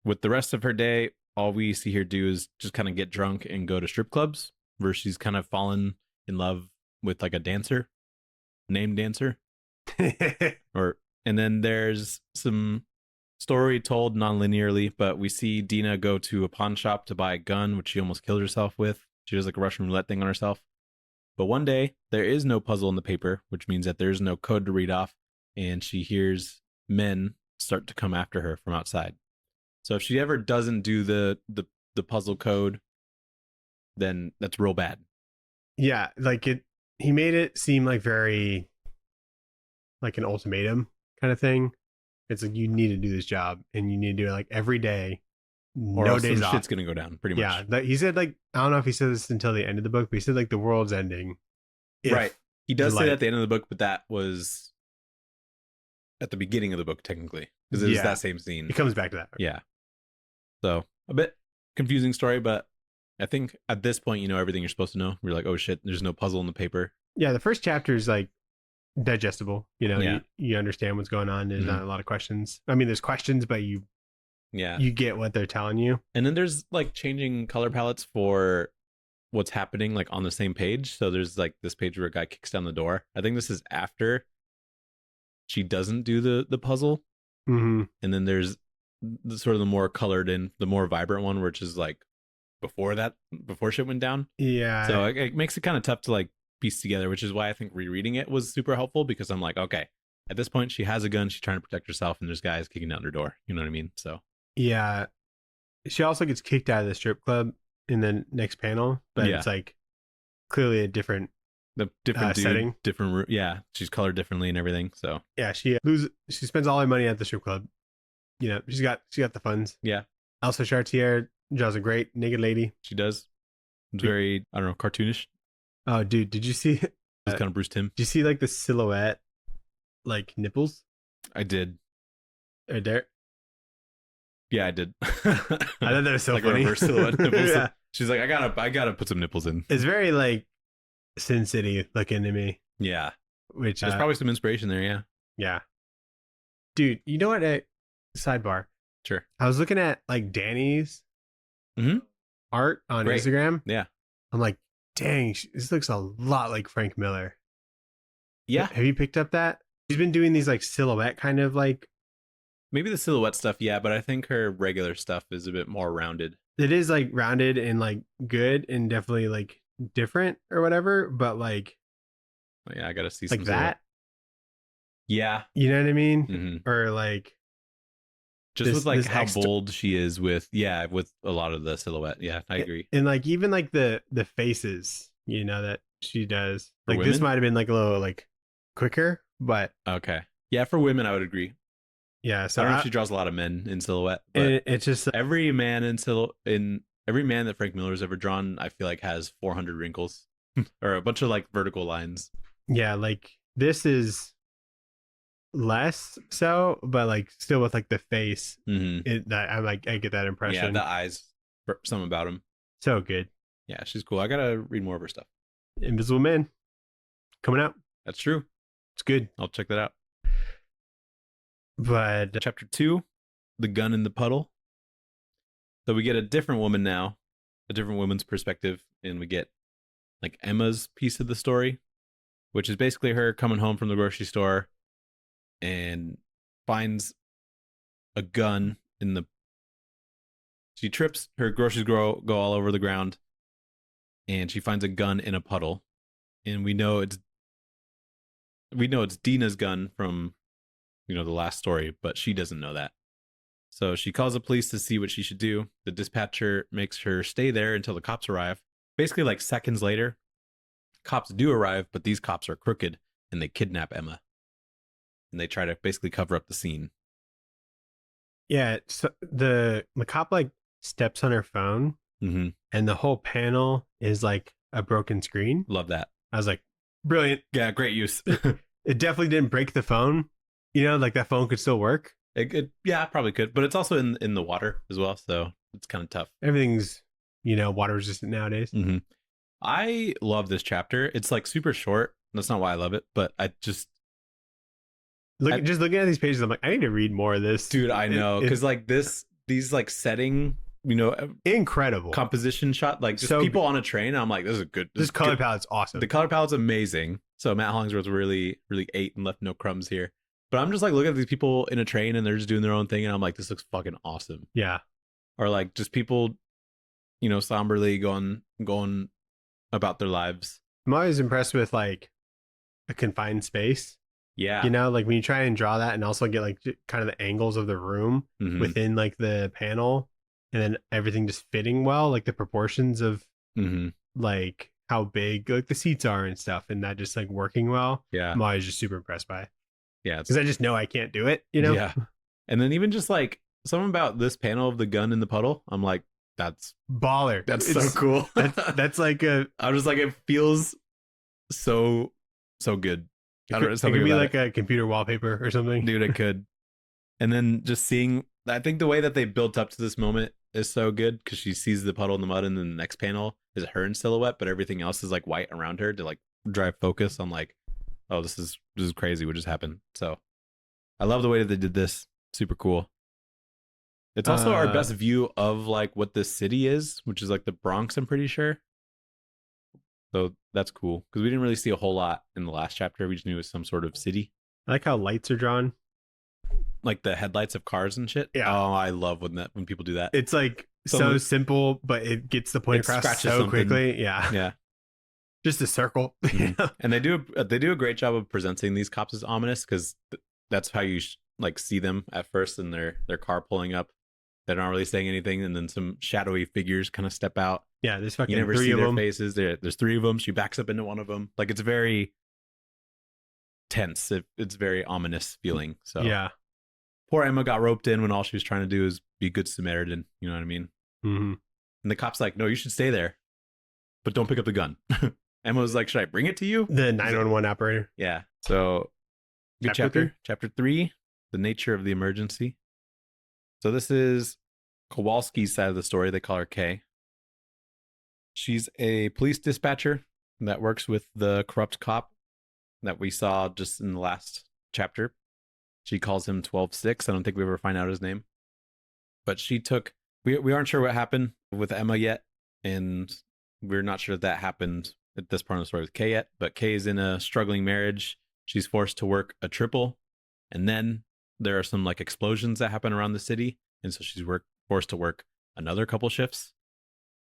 S2: With the rest of her day, all we see her do is just kind of get drunk and go to strip clubs, where she's kind of fallen in love with like a dancer, named Dancer. And then there's some story told non-linearly, but we see Dina go to a pawn shop to buy a gun, which she almost killed herself with. She does like a Russian roulette thing on herself. But one day, there is no puzzle in the paper, which means that there's no code to read off, and she hears men start to come after her from outside. So if she ever doesn't do the puzzle code, then that's real bad.
S1: Yeah, like he made it seem like very like an ultimatum kind of thing. It's like, you need to do this job and you need to do it like every day.
S2: Or no days off. Shit's gonna go down pretty much.
S1: Yeah, he said like, I don't know if he said this until the end of the book, but he said like the world's ending.
S2: Right. He does say that at the end of the book, but that was at the beginning of the book technically, because it was that same scene.
S1: It comes back to that.
S2: Yeah. So a bit confusing story, but I think at this point you know everything you're supposed to know. You're like, oh shit, there's no puzzle in the paper.
S1: Yeah, the first chapter is like digestible. You know, you understand what's going on. There's not a lot of questions. I mean, there's questions, but you get what they're telling you.
S2: And then there's like changing color palettes for what's happening like on the same page. So there's like this page where a guy kicks down the door. I think this is after she doesn't do the puzzle.
S1: Mm-hmm.
S2: And then there's sort of the more colored and the more vibrant one, which is like before shit went down.
S1: Yeah.
S2: So it makes it kind of tough to like piece together, which is why I think rereading it was super helpful, because I'm like, okay, at this point she has a gun, she's trying to protect herself, and there's guys kicking down her door. You know what I mean? So
S1: yeah, she also gets kicked out of the strip club in the next panel, but it's like clearly a different
S2: dude,
S1: setting,
S2: different room. Yeah, she's colored differently and everything. So
S1: yeah, she spends all her money at the strip club. You know, she got the funds.
S2: Yeah.
S1: Elsa Charretier draws a great naked lady.
S2: She does. It's very, I don't know, cartoonish.
S1: Oh, dude, did you see?
S2: It's kind of Bruce Timm.
S1: Did you see like the silhouette, like nipples?
S2: I did.
S1: Right there.
S2: Yeah, I did.
S1: I thought that was so
S2: like
S1: funny.
S2: A reverse silhouette nipples.
S1: Yeah.
S2: She's like, I gotta put some nipples in.
S1: It's very like Sin City looking to me.
S2: Yeah.
S1: Which
S2: there's probably some inspiration there. Yeah.
S1: Yeah. Dude, you know what? Sidebar.
S2: Sure.
S1: I was looking at like Danny's art on
S2: Great.
S1: Instagram.
S2: Yeah.
S1: I'm like, dang, this looks a lot like Frank Miller.
S2: Yeah.
S1: Have you picked up that? She's been doing these like silhouette kind of like.
S2: Maybe the silhouette stuff, yeah, but I think her regular stuff is a bit more rounded.
S1: It is like rounded and like good and definitely like different or whatever, but like.
S2: Yeah, I gotta see
S1: like
S2: some
S1: that.
S2: silhouette. Yeah.
S1: You know what I mean?
S2: Mm-hmm.
S1: Or like.
S2: Just with like how bold she is with a lot of the silhouette. Yeah, I agree.
S1: And like even like the faces, you know, that she does.
S2: For
S1: like
S2: women?
S1: This might have been like a little like quicker, but
S2: okay. Yeah, for women I would agree.
S1: Yeah, so
S2: I don't know if she draws a lot of men in silhouette, but
S1: it's just
S2: every man every man that Frank Miller's ever drawn, I feel like has 400 wrinkles or a bunch of like vertical lines.
S1: Yeah, like this is less so, but like still with like the face, I'm like I get that impression.
S2: Yeah, the eyes, something about him.
S1: So good.
S2: Yeah, she's cool. I gotta read more of her stuff.
S1: Invisible Man coming out.
S2: That's true.
S1: It's good.
S2: I'll check that out.
S1: But
S2: chapter 2, the gun in the puddle. So we get a different woman now, a different woman's perspective, and we get like Emma's piece of the story, which is basically her coming home from the grocery store and finds a gun in the. She trips, her groceries go all over the ground, and she finds a gun in a puddle, and we know it's Dina's gun from the last story, but she doesn't know that. So she calls the police to see what she should do. The dispatcher makes her stay there until the cops arrive. Basically, like seconds later, cops do arrive, but these cops are crooked and they kidnap Emma. And they try to basically cover up the scene.
S1: Yeah, so the cop like steps on her phone, and the whole panel is like a broken screen.
S2: Love that.
S1: I was like, brilliant.
S2: Yeah, great use.
S1: It definitely didn't break the phone. Like that phone could still work.
S2: Yeah, probably could, but it's also in the water as well, so it's kind of tough.
S1: Everything's water resistant nowadays.
S2: I love this chapter. It's like super short. That's not why I love it, but I just
S1: just looking at these pages, I'm like, I need to read more of this,
S2: dude. I know, because like these like setting,
S1: incredible
S2: composition shot, like just people on a train. I'm like, this is good.
S1: This color palette's awesome.
S2: The color palette's amazing. So Matt Hollingsworth really, really ate and left no crumbs here. But I'm just like looking at these people in a train and they're just doing their own thing, and I'm like, this looks fucking awesome.
S1: Yeah.
S2: Or like just people, somberly going about their lives.
S1: I'm always impressed with like a confined space.
S2: Yeah.
S1: Like when you try and draw that and also get like kind of the angles of the room within like the panel, and then everything just fitting well, like the proportions of like how big like the seats are and stuff, and that just like working well.
S2: Yeah.
S1: I'm always just super impressed by it.
S2: Yeah.
S1: Because I just know I can't do it,
S2: Yeah. And then even just like something about this panel of the gun in the puddle, I'm like, that's
S1: baller.
S2: That's so cool.
S1: That's like
S2: I was just like, it feels so good.
S1: I don't know, it could be like a computer wallpaper or something.
S2: Dude, it could. And then just seeing, I think the way that they built up to this moment is so good, because she sees the puddle in the mud, and then the next panel is her in silhouette, but everything else is like white around her to like drive focus. I'm like, oh, this is crazy what just happened. So I love the way that they did this. Super cool. It's also our best view of like what this city is, which is like the Bronx, I'm pretty sure. So that's cool, because we didn't really see a whole lot in the last chapter. We just knew it was some sort of city.
S1: I like how lights are drawn,
S2: like the headlights of cars and shit.
S1: Yeah.
S2: Oh, I love when people do that.
S1: It's like so simple, but it gets the point across so quickly. Yeah.
S2: Yeah.
S1: Just a circle.
S2: And they do a great job of presenting these cops as ominous, because that's how you like see them at first in their car pulling up. They're not really saying anything, and then some shadowy figures kind of step out.
S1: Yeah, there's fucking
S2: you never
S1: three
S2: see
S1: of
S2: their
S1: them.
S2: faces. There's three of them. She backs up into one of them. Like, it's very tense. It's very ominous feeling. So
S1: yeah,
S2: poor Emma got roped in when all she was trying to do is be a good Samaritan. You know what I mean?
S1: Mm-hmm.
S2: And the cop's like, no, you should stay there. but don't pick up the gun. Emma was like, should I bring it to you?
S1: The 911 operator.
S2: Yeah. So good
S1: Chapter
S2: Chapter 3, the nature of the emergency. So this is Kowalski's side of the story. They call her Kay. She's a police dispatcher that works with the corrupt cop that we saw just in the last chapter. She calls him 12-6. I don't think we ever find out his name. But she took... We aren't sure what happened with Emma yet, and we're not sure that happened at this part of the story with Kay yet, but Kay is in a struggling marriage. She's forced to work a triple, and then there are some like explosions that happen around the city, and so she's forced to work another couple shifts.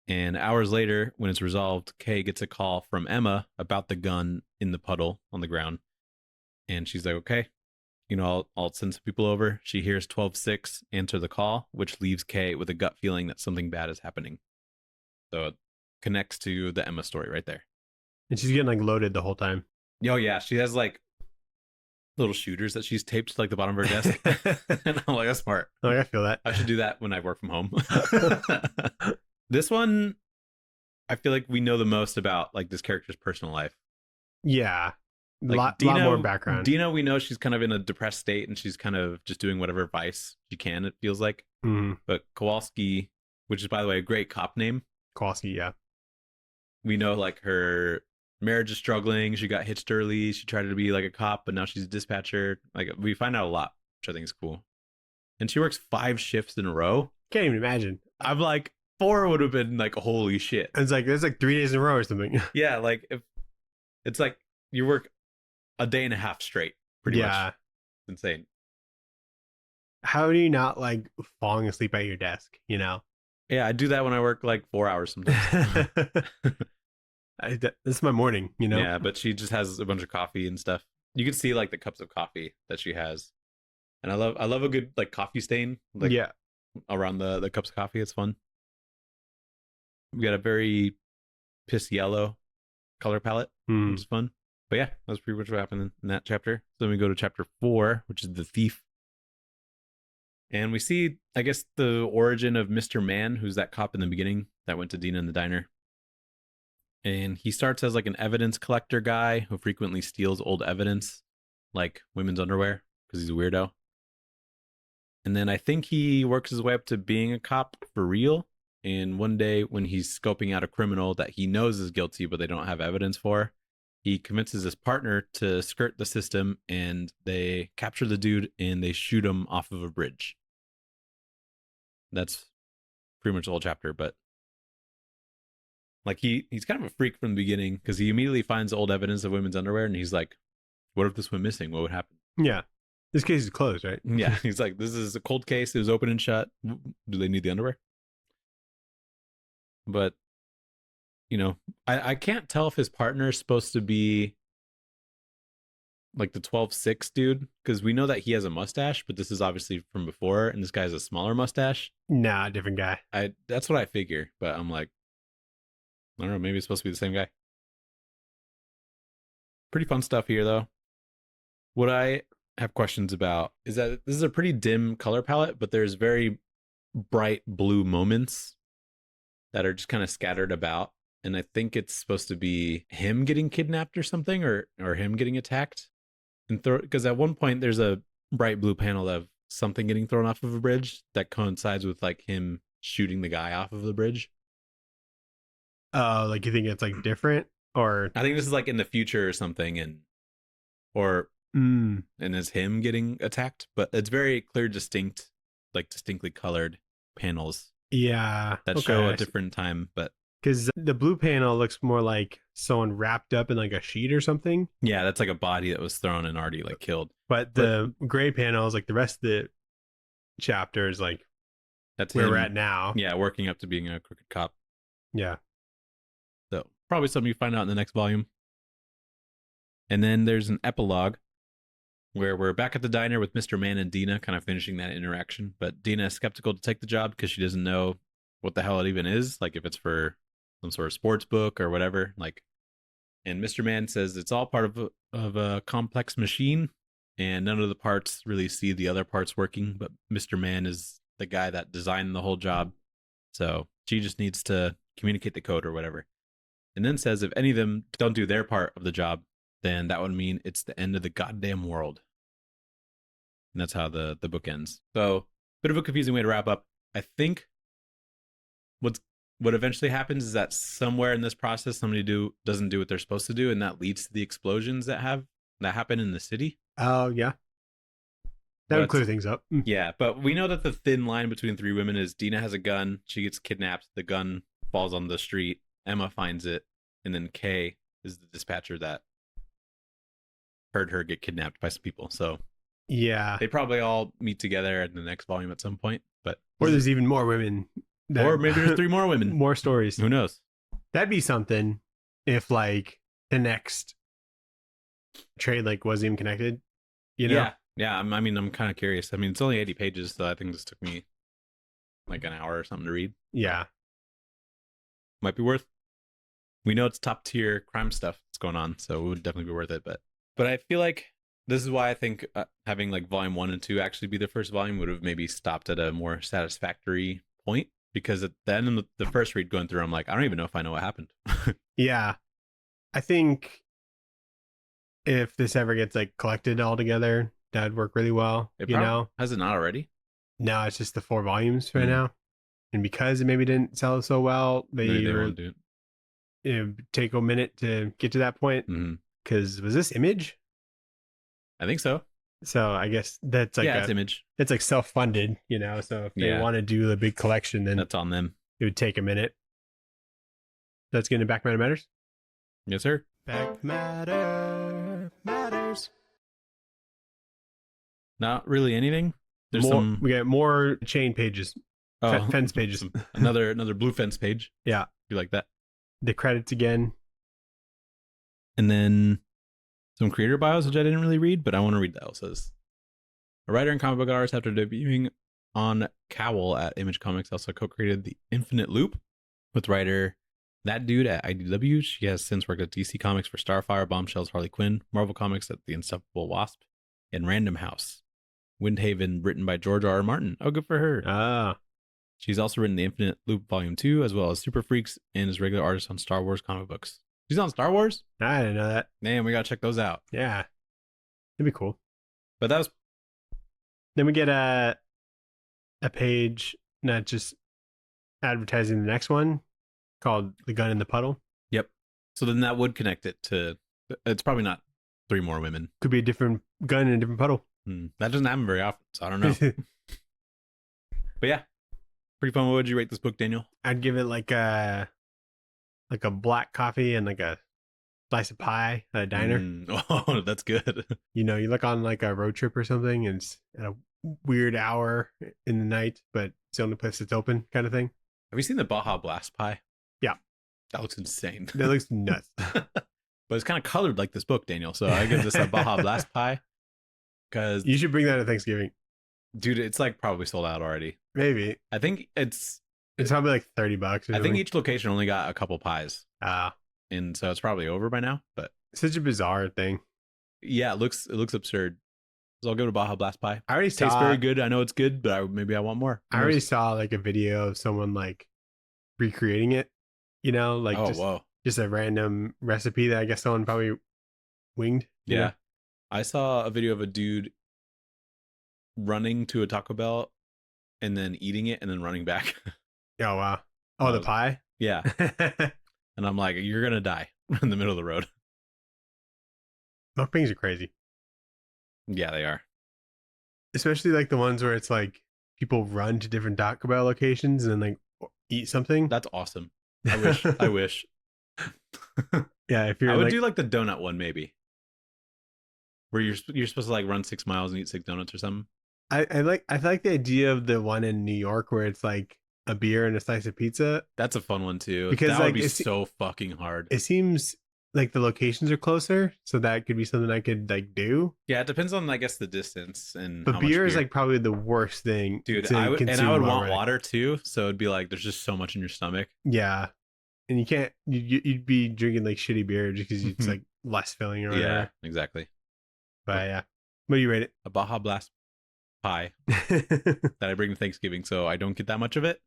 S2: And hours later, when it's resolved, Kay gets a call from Emma about the gun in the puddle on the ground. And she's like, okay, I'll send some people over. She hears 12-6 answer the call, which leaves Kay with a gut feeling that something bad is happening. So it connects to the Emma story right there.
S1: And she's getting like loaded the whole time.
S2: Oh, yeah. She has like little shooters that she's taped to like the bottom of her desk. And I'm like, that's smart.
S1: Oh, I feel that.
S2: I should do that when I work from home. This one, I feel like we know the most about like this character's personal life.
S1: Yeah.
S2: Like
S1: lot more background.
S2: Dina, we know she's kind of in a depressed state and she's kind of just doing whatever vice she can, it feels like.
S1: Mm-hmm.
S2: But Kowalski, which is, by the way, a great cop name.
S1: Kowalski, yeah.
S2: We know like her marriage is struggling. She got hitched early. She tried to be like a cop, but now she's a dispatcher. Like we find out a lot, which I think is cool. And she works 5 shifts in a row.
S1: Can't even imagine.
S2: I'm like, 4 would have been like, holy shit.
S1: It's like, there's like 3 days in a row or something.
S2: Yeah, like if it's like you work a day and a half straight, pretty much. It's insane.
S1: How do you not like falling asleep at your desk,
S2: Yeah, I do that when I work like 4 hours sometimes.
S1: This is my morning,
S2: Yeah, but she just has a bunch of coffee and stuff. You can see like the cups of coffee that she has. And I love a good like coffee stain, like around the cups of coffee. It's fun. We got a very piss yellow color palette, which is fun. But yeah, that's pretty much what happened in that chapter. So then we go to chapter 4, which is the thief. And we see, I guess, the origin of Mr. Man, who's that cop in the beginning that went to Dina in the diner. And he starts as like an evidence collector guy who frequently steals old evidence, like women's underwear, because he's a weirdo. And then I think he works his way up to being a cop for real. And one day when he's scoping out a criminal that he knows is guilty, but they don't have evidence for, he convinces his partner to skirt the system, and they capture the dude and they shoot him off of a bridge. That's pretty much the whole chapter, but like he's kind of a freak from the beginning because he immediately finds old evidence of women's underwear and he's like, what if this went missing? What would happen?
S1: Yeah. This case is closed, right?
S2: Yeah. He's like, this is a cold case. It was open and shut. Do they need the underwear? But, I can't tell if his partner is supposed to be like the 12-6 dude, because we know that he has a mustache, but this is obviously from before, and this guy has a smaller mustache.
S1: Nah, different guy.
S2: That's what I figure, but I'm like, I don't know, maybe it's supposed to be the same guy. Pretty fun stuff here, though. What I have questions about is that this is a pretty dim color palette, but there's very bright blue moments that are just kind of scattered about. And I think it's supposed to be him getting kidnapped or something, or him getting attacked. And because at one point there's a bright blue panel of something getting thrown off of a bridge that coincides with like him shooting the guy off of the bridge.
S1: Like you think it's like different, or
S2: I think this is like in the future or something, and it's him getting attacked, but it's very clear, distinct, like distinctly colored panels.
S1: Yeah,
S2: that show a different time, but
S1: because the blue panel looks more like someone wrapped up in like a sheet or something.
S2: Yeah, that's like a body that was thrown and already like killed.
S1: But the gray panel is like the rest of the chapter is like
S2: that's
S1: where
S2: him,
S1: we're at now.
S2: Yeah, working up to being a crooked cop.
S1: Yeah.
S2: So probably something you find out in the next volume. And then there's an epilogue where we're back at the diner with Mr. Man and Dina, kind of finishing that interaction. But Dina is skeptical to take the job because she doesn't know what the hell it even is, like if it's for some sort of sports book or whatever. Like, and Mr. Man says it's all part of a complex machine, and none of the parts really see the other parts working. But Mr. Man is the guy that designed the whole job, so she just needs to communicate the code or whatever. And then says if any of them don't do their part of the job, then that would mean it's the end of the goddamn world. And that's how the book ends. So, bit of a confusing way to wrap up. I think what eventually happens is that somewhere in this process, somebody doesn't do what they're supposed to do, and that leads to the explosions that happen in the city.
S1: Oh yeah, that would clear things up.
S2: Yeah, but we know that the thin line between three women is Dina has a gun, she gets kidnapped, the gun falls on the street, Emma finds it, and then Kay is the dispatcher that heard her get kidnapped by some people. So
S1: yeah,
S2: they probably all meet together in the next volume at some point. But
S1: or there's even more women.
S2: Or maybe there's 3 more women.
S1: More stories.
S2: Who knows?
S1: That'd be something if like the next trade like wasn't even connected. You know?
S2: Yeah. I mean, I'm kind of curious. I mean, it's only 80 pages, so I think this took me like an hour or something to read.
S1: Yeah.
S2: Might be worth. We know it's top tier crime stuff that's going on, so it would definitely be worth it. But I feel like this is why I think having like volume 1 and 2 actually be the first volume would have maybe stopped at a more satisfactory point. Because at the end of the first read going through, I'm like, I don't even know if I know what happened.
S1: Yeah. I think if this ever gets like collected all together, that'd work really well.
S2: Has it not already?
S1: No, it's just the 4 volumes right now. And because it maybe didn't sell so well, they
S2: won't do
S1: it. Take a minute to get to that point. Because was this Image?
S2: I think so.
S1: So I guess that's like
S2: it's Image.
S1: It's like self-funded, So if they want to do the big collection, then
S2: that's on them.
S1: It would take a minute. Let's get into Back Matter Matters.
S2: Yes, sir.
S1: Back Matter Matters.
S2: Not really anything. There's
S1: we got more chain pages. Fence pages.
S2: another blue fence page.
S1: Yeah.
S2: You like that?
S1: The credits again.
S2: And then some creator bios, which I didn't really read, but I want to read the Elsa's. A writer and comic book artist, after debuting on Cowl at Image Comics, Elsa co-created The Infinite Loop with writer That Dude at IDW. She has since worked at DC Comics for Starfire, Bombshells, Harley Quinn, Marvel Comics at The Unstoppable Wasp, and Random House. Windhaven, written by George R. R. Martin. Oh, good for her. She's also written The Infinite Loop Volume 2, as well as Super Freaks, and is regular artist on Star Wars comic books. She's on Star Wars?
S1: I didn't know that.
S2: Man, we gotta check those out.
S1: Yeah. It'd be cool.
S2: But that was...
S1: Then we get a page, not just advertising the next one, called The Gun in the Puddle.
S2: Yep. So then that would connect it to... It's probably not 3 more women.
S1: Could be a different gun in a different puddle.
S2: That doesn't happen very often, so I don't know. But yeah. Pretty fun. What would you rate this book, Daniel?
S1: I'd give it like a black coffee and like a slice of pie at a diner.
S2: Oh, that's good.
S1: You look on like a road trip or something and it's at a weird hour in the night, but it's the only place that's open kind of thing.
S2: Have you seen the Baja Blast pie?
S1: Yeah.
S2: That looks insane.
S1: That looks nuts.
S2: But it's kind of colored like this book, Daniel. So I give this a Baja Blast pie. Because
S1: you should bring that to Thanksgiving.
S2: Dude, it's like probably sold out already.
S1: Maybe.
S2: I think it's
S1: probably like $30 or something.
S2: I think each location only got a couple pies.
S1: Ah.
S2: And so it's probably over by now. But
S1: such a bizarre thing.
S2: Yeah, it looks absurd. So I'll go to Baja Blast pie.
S1: I already saw.
S2: Tastes very good. I know it's good, but maybe I want more.
S1: I already saw like a video of someone like recreating it. Like just a random recipe that I guess someone probably winged.
S2: Yeah. I saw a video of a dude running to a Taco Bell and then eating it and then running back.
S1: Oh, wow. Oh, the pie?
S2: Yeah. And I'm like, you're going to die in the middle of the road.
S1: Mukbangs are crazy.
S2: Yeah, they are.
S1: Especially like the ones where it's like people run to different Taco Bell locations and then like eat something.
S2: That's awesome. I wish.
S1: Yeah, if I
S2: would do like the donut one maybe. Where you're supposed to like run 6 miles and eat 6 donuts or something.
S1: I like the idea of the one in New York where it's like a beer and a slice of pizza.
S2: That's a fun one too.
S1: Because
S2: that would be so fucking hard.
S1: It seems like the locations are closer, so that could be something I could like do.
S2: Yeah, it depends on I guess the distance and.
S1: But beer is like probably the worst thing,
S2: dude. I would want water too, so it'd be like there's just so much in your stomach.
S1: Yeah, and you can't. You'd be drinking like shitty beer just because it's like less filling or whatever.
S2: Yeah, exactly.
S1: But yeah, what do you rate it?
S2: A Baja Blast pie that I bring to Thanksgiving, so I don't get that much of it.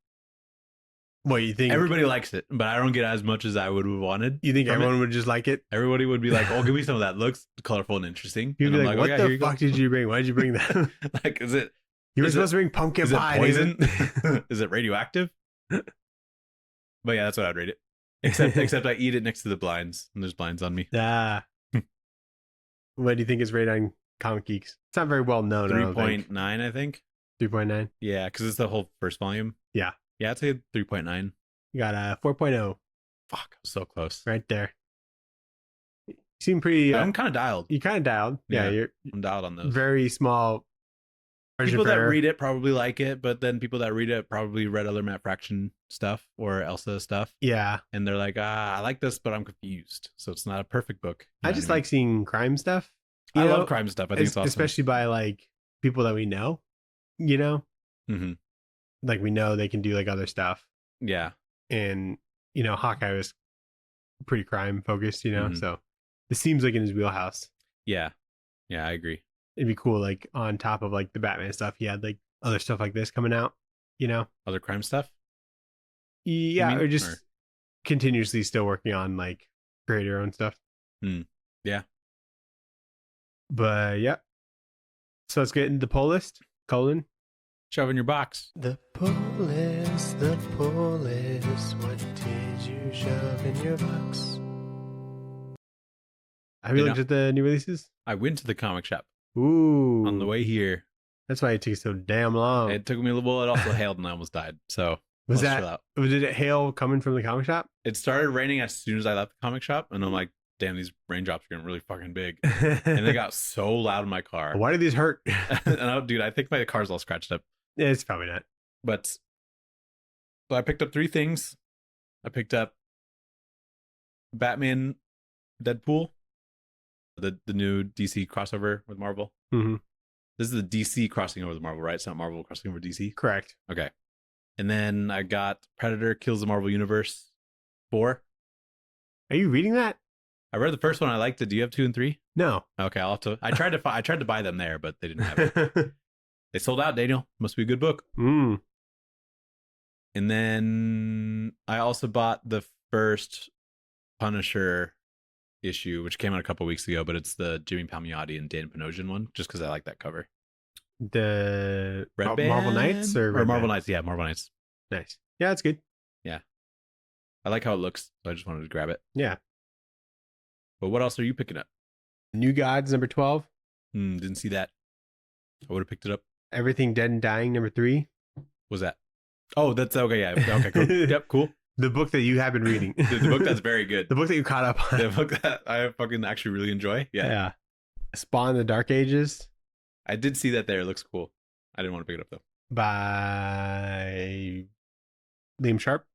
S1: What you think?
S2: Everybody likes it, but I don't get as much as I would have wanted.
S1: You think everyone would just like it?
S2: Everybody would be like, "Oh, give me some of that. Looks colorful and interesting."
S1: You'd be like, "What the fuck did you bring? Why did you bring that?"
S2: Like, is it?
S1: You were supposed to bring pumpkin pie.
S2: Is it poison? Is it radioactive? But yeah, that's what I'd rate it. Except I eat it next to the blinds, and there's blinds on me.
S1: Ah. What do you think is rated on Comic Geeks? It's not very well known.
S2: 3.9, I think.
S1: 3.9?
S2: Yeah, because it's the whole first volume.
S1: Yeah.
S2: Yeah, I'd say 3.9.
S1: You got a 4.0.
S2: Fuck, so close.
S1: Right there. You seem pretty...
S2: I'm kind of dialed.
S1: You kind of dialed. Yeah,
S2: I'm dialed on those.
S1: Very small.
S2: People that read it probably like it, but then people that read it probably read other Matt Fraction stuff or Elsa stuff.
S1: Yeah.
S2: And they're like, I like this, but I'm confused. So it's not a perfect book.
S1: I just like seeing crime stuff.
S2: I love crime stuff. I think it's awesome.
S1: Especially by like people that we know, you know?
S2: Mm-hmm.
S1: Like we know they can do like other stuff.
S2: Yeah.
S1: And, you know, Hawkeye was pretty crime focused, you know? Mm-hmm. So it seems like in his wheelhouse.
S2: Yeah. Yeah, I agree.
S1: It'd be cool, like on top of like the Batman stuff, he had like other stuff like this coming out, you know?
S2: Other crime stuff?
S1: Yeah, or just continuously still working on like creator own stuff.
S2: Yeah.
S1: But yeah. So let's get into the pull list.
S2: Shove in your box.
S1: The pull list, what did you shove in your box? Have you looked at the new releases?
S2: I went to the comic shop.
S1: Ooh.
S2: On the way here.
S1: That's why it took so damn long.
S2: It took me a little while. It also hailed and I almost died. So
S1: did it hail coming from the comic shop? It
S2: started raining as soon as I left the comic shop, and I'm like, damn, these raindrops are getting really fucking big. And they got so loud in my car.
S1: Why do these hurt?
S2: And dude, I think my car's all scratched up.
S1: Yeah, it's probably not.
S2: But so I picked up 3 things. I picked up Batman, Deadpool, the new DC crossover with Marvel.
S1: Mm-hmm.
S2: This is the DC crossing over with Marvel, right? It's not Marvel crossing over DC?
S1: Correct.
S2: Okay. And then I got Predator Kills the Marvel Universe 4.
S1: Are you reading that?
S2: I read the first one. I liked it. Do you have 2 and 3?
S1: No.
S2: Okay, I'll have to. I tried to buy them there, but they didn't have it. They sold out, Daniel. Must be a good book.
S1: And
S2: then I also bought the first Punisher issue, which came out a couple weeks ago, but it's the Jimmy Palmiotti and Dan Panosian one, just because I like that cover.
S1: The Marvel Knights or
S2: Marvel Knights? Yeah, Marvel Knights.
S1: Nice. Yeah, that's good.
S2: Yeah, I like how it looks, so I just wanted to grab it.
S1: Yeah.
S2: But what else are you picking up?
S1: New Gods number 12.
S2: Didn't see that. I would have picked it up.
S1: Everything Dead and Dying number 3.
S2: What's that? Oh, that's okay. Yeah. Okay. Cool. Yep. Cool.
S1: The book that you have been reading.
S2: The book that's very good.
S1: The book that you caught up on.
S2: The book that I fucking actually really enjoy. Yeah.
S1: Spawn the Dark Ages.
S2: I did see that there. It looks cool. I didn't want to pick it up though.
S1: By Liam Sharp.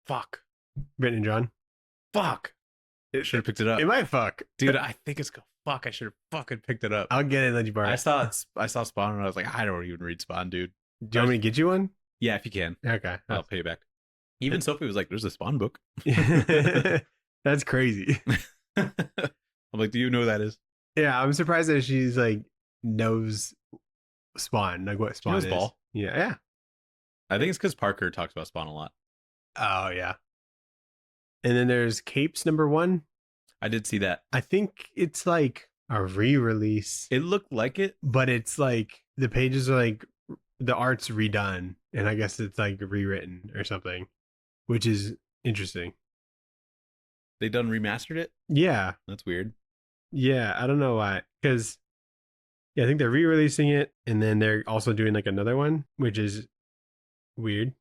S2: Fuck.
S1: Written and drawn.
S2: Fuck. Should have picked it up.
S1: It might fuck.
S2: Dude, I think it's fuck. I should have fucking picked it up.
S1: I'll get it and let you borrow it.
S2: I saw Spawn and I was like, I don't even read Spawn, dude.
S1: Do you want me to get you one?
S2: Yeah, if you can.
S1: Okay.
S2: I'll pay you back. Even Sophie was like, there's a Spawn book.
S1: That's crazy.
S2: I'm like, do you know who that is?
S1: Yeah, I'm surprised that she's like knows Spawn, like what Spawn is.
S2: Ball.
S1: Yeah.
S2: I think it's because Parker talks about Spawn a lot.
S1: Oh, yeah. And then there's Capes number 1.
S2: I did see that.
S1: I think it's like a re-release.
S2: It looked like it.
S1: But it's like the pages are like the art's redone. And I guess it's like rewritten or something, which is interesting.
S2: They done remastered it?
S1: Yeah.
S2: That's weird.
S1: Yeah. I don't know why. Because I think they're re-releasing it. And then they're also doing like another one, which is weird.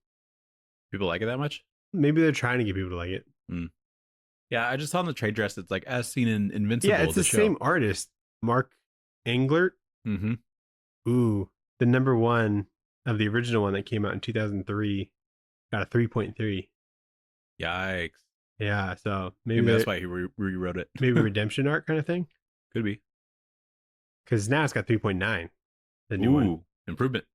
S2: People like it that much?
S1: Maybe they're trying to get people to like it.
S2: Yeah, I just saw on the trade dress. It's like as seen in Invincible.
S1: Yeah, it's the same artist, Mark Englert.
S2: Mm-hmm.
S1: Ooh, the number 1 of the original one that came out in 2003 got a 3.3.
S2: Yikes.
S1: Yeah, so maybe
S2: that's why he rewrote it.
S1: Maybe redemption art kind of thing.
S2: Could be.
S1: Because now it's got 3.9. The new one.
S2: Improvement.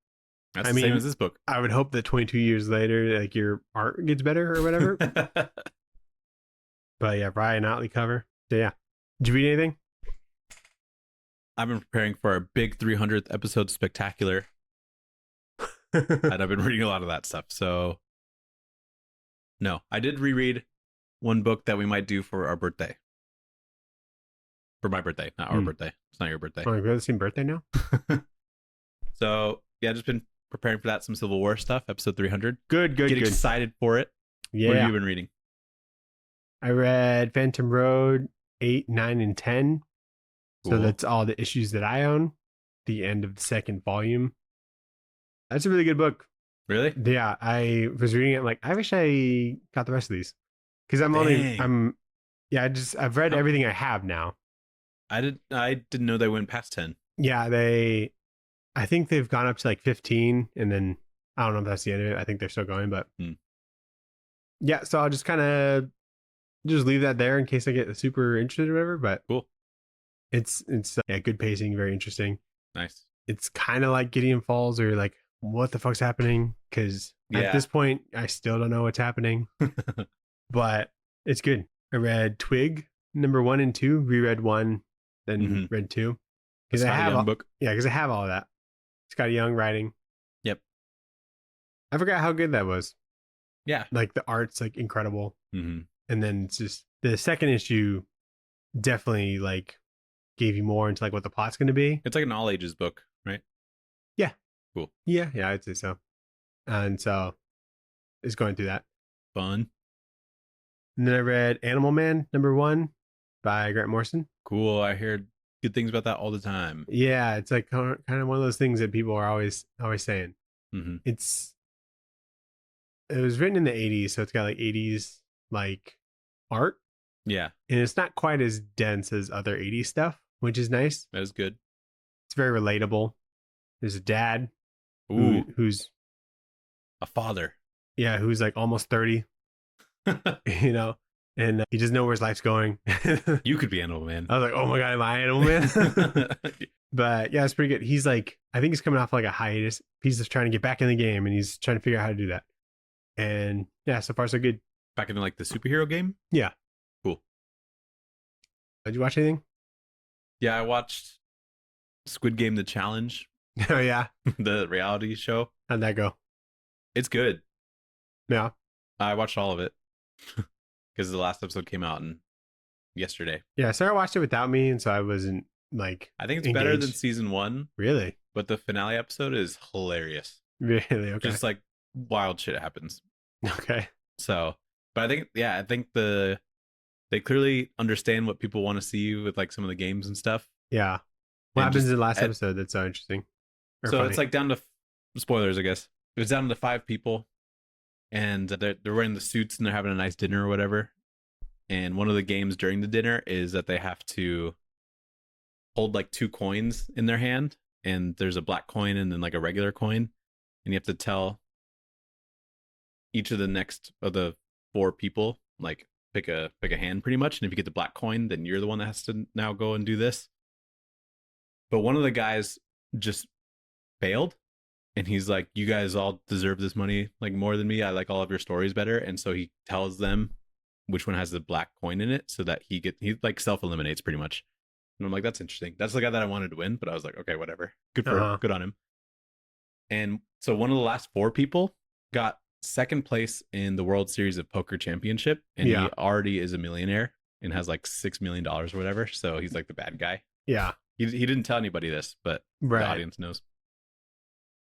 S2: That's the same as this book.
S1: I would hope that 22 years later, like your art gets better or whatever. But yeah, Ryan Otley cover. So yeah. Did you read anything?
S2: I've been preparing for our big 300th episode spectacular. And I've been reading a lot of that stuff. So No, I did reread one book that we might do for our birthday. For my birthday, not our birthday. It's not your birthday.
S1: Oh, we're the same birthday now?
S2: So, yeah, just been preparing for that. Some Civil War stuff, episode 300.
S1: Good.
S2: Excited for it.
S1: Yeah.
S2: What have you been reading?
S1: I read Phantom Road 8, 9, and 10. Cool. So that's all the issues that I own. The end of the second volume. That's a really good book.
S2: Really?
S1: Yeah, I was reading it like, I wish I got the rest of these. Because I've read everything I have now.
S2: I didn't know they went past 10.
S1: Yeah, I think they've gone up to like 15, and then I don't know if that's the end of it. I think they're still going, but yeah, so I'll just kind of just leave that there in case I get super interested or whatever. But
S2: cool.
S1: It's good pacing, very interesting.
S2: Nice.
S1: It's kind of like Gideon Falls, or like, what the fuck's happening? Because at this point, I still don't know what's happening. But it's good. I read Twig number 1 and 2, reread 1, then read 2. Because I have
S2: book.
S1: Yeah, because I have all of that. Scotty Young writing.
S2: Yep.
S1: I forgot how good that was.
S2: Yeah.
S1: Like the art's like incredible.
S2: Mm-hmm.
S1: And then it's just the second issue definitely like gave you more into like what the plot's going to be.
S2: It's like an all ages book, right?
S1: Yeah.
S2: Cool.
S1: Yeah, I'd say so. And so it's going through that.
S2: Fun.
S1: And then I read Animal Man number 1 by Grant Morrison. Cool.
S2: I heard good things about that all the time.
S1: Yeah, it's like kind of one of those things that people are always saying.
S2: Mm-hmm.
S1: It was written in the 80s, so it's got like 80s like art.
S2: Yeah.
S1: And it's not quite as dense as other 80s stuff, which is nice.
S2: That is good.
S1: It's very relatable. There's a dad who's
S2: a father.
S1: Yeah, who's like almost 30. You know, and he doesn't know where his life's going.
S2: You could be Animal Man.
S1: I was like, oh my God, am I Animal Man? But yeah, it's pretty good. He's like, I think he's coming off like a hiatus. He's just trying to get back in the game, and he's trying to figure out how to do that. And yeah, so far so good.
S2: Back into like the superhero game?
S1: Yeah.
S2: Cool.
S1: Did you watch anything?
S2: Yeah, I watched Squid Game The Challenge.
S1: Oh yeah.
S2: The reality show.
S1: How'd that go?
S2: It's good.
S1: Yeah.
S2: I watched all of it because the last episode came out yesterday.
S1: Yeah, Sarah watched it without me, and so I wasn't like
S2: I think it's better than season 1.
S1: Really?
S2: But the finale episode is hilarious.
S1: Really? Okay.
S2: Just like wild shit happens.
S1: Okay.
S2: So, but I think they clearly understand what people want to see with like some of the games and stuff.
S1: Yeah. What happens in the last episode that's so interesting?
S2: So funny? It's like down to spoilers, I guess. It's down to 5 people, and they're wearing the suits and they're having a nice dinner or whatever. And one of the games during the dinner is that they have to hold like 2 coins in their hand, and there's a black coin and then like a regular coin, and you have to tell each of the 4 people, like pick a hand pretty much, and if you get the black coin, then you're the one that has to now go and do this. But one of the guys just failed, and he's like, you guys all deserve this money like more than me. I like all of your stories better. And so he tells them which one has the black coin in it, so that he like self-eliminates pretty much. And I'm like, that's interesting. That's the guy that I wanted to win, but I was like, okay, whatever. Good on him. And so one of the last 4 people got second place in the World Series of Poker Championship, and he already is a millionaire and has like $6 million or whatever. So he's like the bad guy.
S1: Yeah.
S2: He didn't tell anybody this, but the audience knows.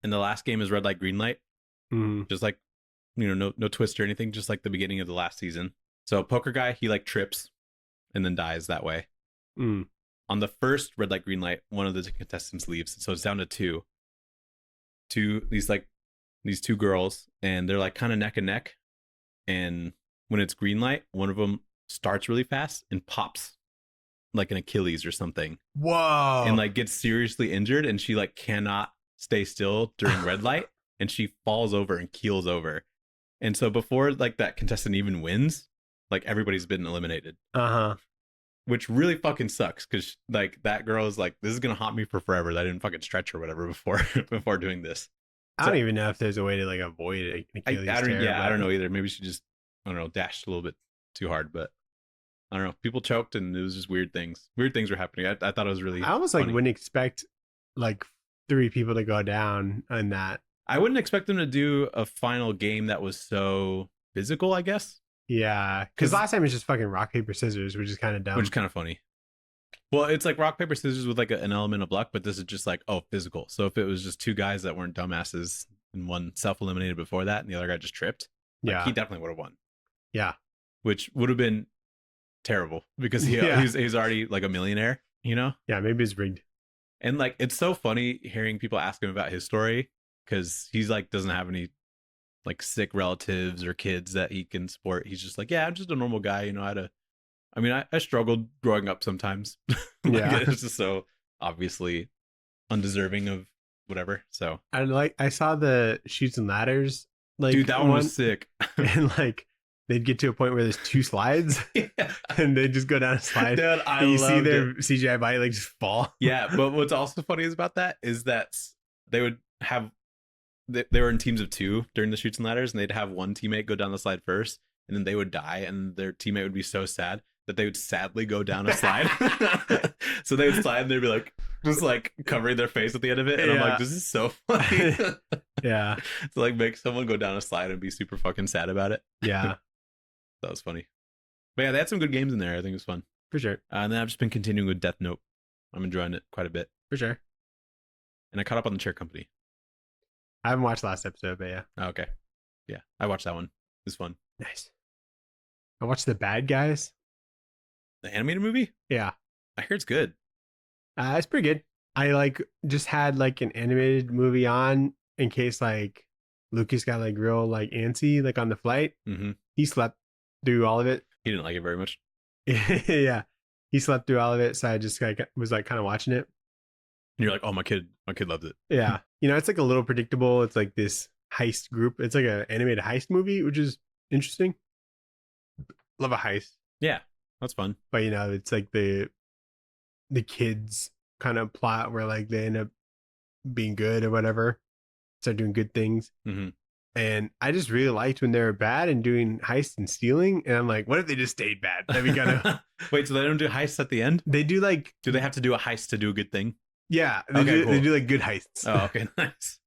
S2: And the last game is red light, green light. Just like, no twist or anything, just like the beginning of the last season. So poker guy, he like trips and then dies that way. On the first red light, green light, one of the contestants leaves. So it's down to 2. These 2 girls, and they're like kind of neck and neck. And when it's green light, one of them starts really fast and pops like an Achilles or something.
S1: Whoa.
S2: And like gets seriously injured, and she like cannot stay still during red light, and she falls over and keels over. And so before like that contestant even wins, like everybody's been eliminated. Which really fucking sucks, because like that girl is like, this is gonna haunt me for forever. That I didn't fucking stretch or whatever before doing this.
S1: I don't even know if there's a way to like avoid it.
S2: I don't know either. Maybe she just, I don't know, dashed a little bit too hard, but I don't know. People choked, and it was just weird things. Weird things were happening. I thought it was really.
S1: I almost funny. Like wouldn't expect like 3 people to go down on that.
S2: I wouldn't expect them to do a final game that was so physical, I guess.
S1: Yeah, because last time it was just fucking rock paper scissors, which is kind of dumb.
S2: Which is kind of funny. Well, it's like rock paper scissors with like an element of luck, but this is just like physical. So if it was just two guys that weren't dumbasses and one self eliminated before that, and the other guy just tripped, like, he definitely would have won.
S1: Yeah,
S2: which would have been terrible because he's already like a millionaire, you know?
S1: Yeah, maybe it's rigged.
S2: And like, it's so funny hearing people ask him about his story because he's like doesn't have any like sick relatives or kids that he can support. He's just like, yeah, I'm just a normal guy, you know. I struggled growing up sometimes.
S1: Yeah,
S2: it's just so obviously undeserving of whatever. So
S1: I saw the Chutes and Ladders, like,
S2: dude, that one was sick.
S1: And like they'd get to a point where there's 2 slides, and they just go down a slide.
S2: Dude,
S1: and you see their CGI body like just fall.
S2: Yeah, but what's also funny is about that is that they would have they were in teams of 2 during the Chutes and Ladders, and they'd have one teammate go down the slide first, and then they would die, and their teammate would be so sad that they would sadly go down a slide. So they would slide, and they'd be like just like covering their face at the end of it, and I'm like, this is so funny.
S1: Yeah,
S2: to like make someone go down a slide and be super fucking sad about it.
S1: Yeah.
S2: That was funny. But yeah, they had some good games in there. I think it was fun.
S1: For sure.
S2: And then I've just been continuing with Death Note. I'm enjoying it quite a bit.
S1: For sure.
S2: And I caught up on the Chair Company.
S1: I haven't watched the last episode, but yeah.
S2: Oh, okay. Yeah, I watched that one. It was fun.
S1: Nice. I watched The Bad Guys.
S2: The animated movie?
S1: Yeah.
S2: I hear it's good.
S1: It's pretty good. I like just had like an animated movie on in case like Lucas got like real like antsy like on the flight.
S2: Mm-hmm.
S1: He slept through all of it.
S2: He didn't like it very much.
S1: Yeah, he slept through all of it, so I just like was like kind of watching it.
S2: And you're like, oh, my kid loved it.
S1: Yeah, you know, it's like a little predictable. It's like this heist group. It's like an animated heist movie, which is interesting. Love a heist.
S2: Yeah, that's fun.
S1: But you know, it's like the kids kind of plot where like they end up being good or whatever, start doing good things.
S2: Mm-hmm.
S1: And I just really liked when they were bad and doing heists and stealing. And I'm like, what if they just stayed bad? That'd be kind of...
S2: Wait, so they don't do heists at the end?
S1: They do like...
S2: Do they have to do a heist to do a good thing?
S1: Yeah, they do like good heists.
S2: Oh, okay, nice.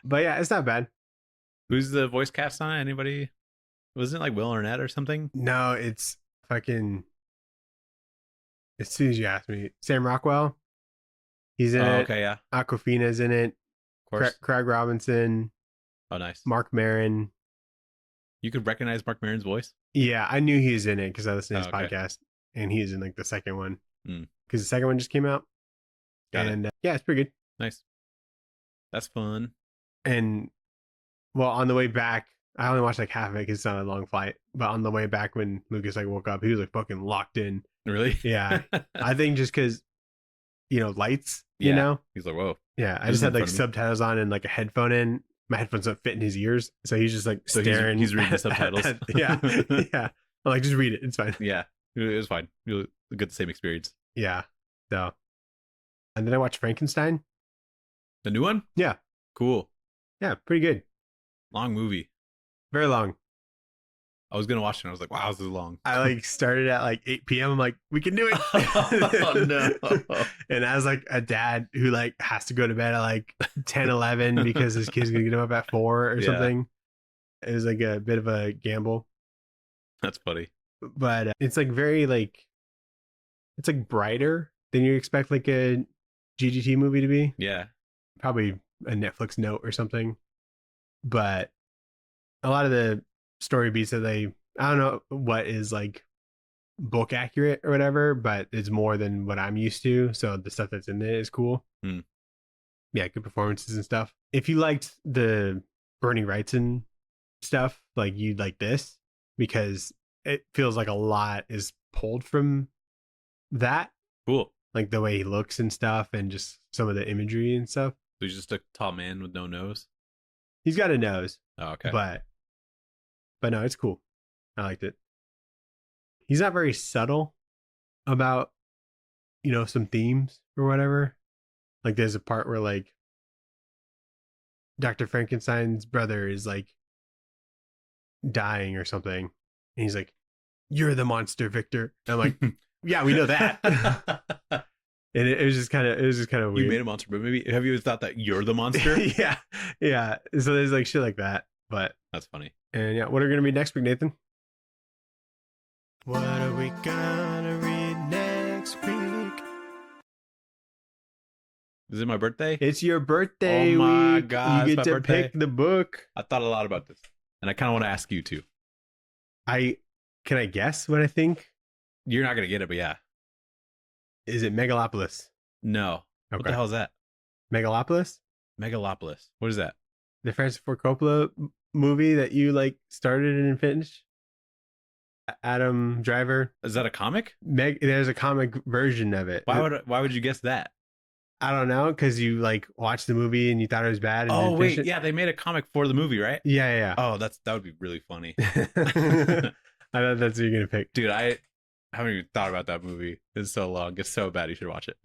S1: But yeah, it's not bad.
S2: Who's the voice cast on it? Anybody? Wasn't it like Will Arnett or something?
S1: No, it's fucking... As soon as you ask me, Sam Rockwell. He's in it.
S2: Okay, yeah.
S1: Awkwafina's in it.
S2: Of course.
S1: Craig Robinson.
S2: Oh, nice.
S1: Mark Maron.
S2: You could recognize Mark Maron's voice?
S1: Yeah, I knew he was in it because I listened to his podcast, and he was in like the second one because the second one just came out.
S2: Got it.
S1: Yeah, it's pretty good.
S2: Nice. That's fun.
S1: And well, on the way back, I only watched like half of it because it's not a long flight. But on the way back, when Lucas like woke up, he was like fucking locked in.
S2: Really?
S1: Yeah, I think just because lights. You know,
S2: he's like, whoa.
S1: Yeah, I just had like subtitles on and like a headphone in. My headphones don't fit in his ears, so he's just like staring.
S2: He's reading the subtitles.
S1: Yeah. I'm like, just read it. It's fine.
S2: Yeah, it was fine. You'll get the same experience.
S1: Yeah. So, and then I watched Frankenstein.
S2: The new one?
S1: Yeah.
S2: Cool.
S1: Yeah, pretty good.
S2: Long movie.
S1: Very long.
S2: I was gonna watch it and I was like, wow, this is long.
S1: I like started at like 8 p.m. I'm like, we can do it.
S2: Oh no.
S1: And as like a dad who like has to go to bed at like 10, 11 because his kid's gonna get him up at 4 or something. It was like a bit of a gamble.
S2: That's funny.
S1: But it's like very like, it's like brighter than you expect like a GGT movie to be.
S2: Yeah.
S1: Probably a Netflix note or something. But a lot of the story beats that I don't know what is like book accurate or whatever, but it's more than what I'm used to. So the stuff that's in there is cool. Yeah, good performances and stuff. If you liked the Bernie Wrightson stuff, like you'd like this because it feels like a lot is pulled from that.
S2: Cool.
S1: Like the way he looks and stuff and just some of the imagery and stuff.
S2: So he's just a tall man with no nose?
S1: He's got a nose.
S2: Oh, okay.
S1: But no, it's cool. I liked it. He's not very subtle about, some themes or whatever. Like there's a part where like Dr. Frankenstein's brother is like dying or something. And he's like, "You're the monster, Victor." And I'm like, yeah, we know that. And it was just kind of weird.
S2: You made a monster, but maybe have you ever thought that you're the monster?
S1: Yeah. So there's like shit like that, but
S2: that's funny.
S1: And yeah, what are going to be next week, Nathan? What are we gonna read next week?
S2: Is it my birthday?
S1: It's your birthday.
S2: Oh my
S1: week.
S2: God,
S1: You
S2: it's
S1: get
S2: my
S1: to pick
S2: birthday.
S1: the book.
S2: I thought a lot about this, and I kind of want to ask you too.
S1: Can I guess what I think?
S2: You're not gonna get it, but yeah.
S1: Is it Megalopolis?
S2: No.
S1: Okay.
S2: What the hell is that?
S1: Megalopolis?
S2: Megalopolis. What is that?
S1: The Francis Ford Coppola movie that you like started and finished? Adam Driver.
S2: Is that a comic?
S1: There's a comic version of it.
S2: Why would you guess that?
S1: I don't know, because you like watched the movie and you thought it was bad. And
S2: Oh
S1: didn't finish
S2: wait,
S1: it.
S2: yeah, they made a comic for the movie, right?
S1: Yeah.
S2: Oh, that would be really funny.
S1: I thought that's what you're gonna pick.
S2: Dude, I haven't even thought about that movie. It's so long. It's so bad. You should watch it.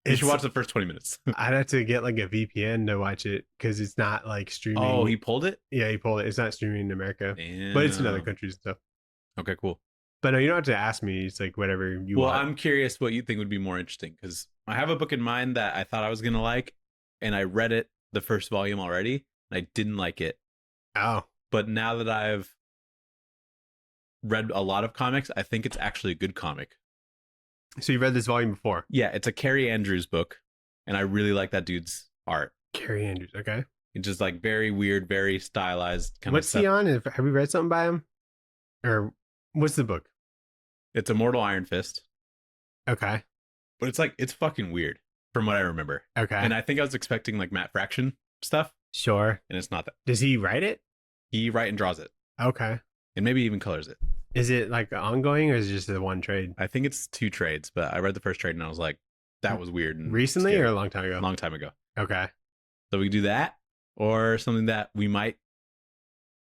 S2: You should watch the first 20 minutes.
S1: I'd have to get like a VPN to watch it because it's not like streaming.
S2: Oh, he pulled it?
S1: Yeah, he pulled it. It's not streaming in America.
S2: Damn.
S1: But it's in other countries and stuff.
S2: Okay, cool.
S1: But no, you don't have to ask me. It's like whatever you want.
S2: Well, I'm curious what you think would be more interesting because I have a book in mind that I thought I was going to like, and I read it, the first volume already, and I didn't like it.
S1: Oh.
S2: But now that I've read a lot of comics, I think it's actually a good comic.
S1: So you read this volume before?
S2: Yeah, it's a Carrie Andrews book, and I really like that dude's art.
S1: Carrie Andrews, okay.
S2: It's just like very weird, very stylized kind
S1: What's
S2: of stuff.
S1: he on? Have we read something by him? Or what's the book?
S2: It's Immortal Iron Fist.
S1: Okay.
S2: But it's fucking weird from what I remember.
S1: Okay.
S2: And I think I was expecting like Matt Fraction stuff.
S1: Sure.
S2: And it's not that.
S1: Does he write it?
S2: He writes and draws it.
S1: Okay.
S2: And maybe even colors it.
S1: Is it like ongoing or is it just the one trade?
S2: I think it's 2 trades, but I read the first trade and I was like, that was weird. And
S1: recently
S2: scary.
S1: or a long time ago?
S2: Long time ago.
S1: Okay.
S2: So we do that or something that we might,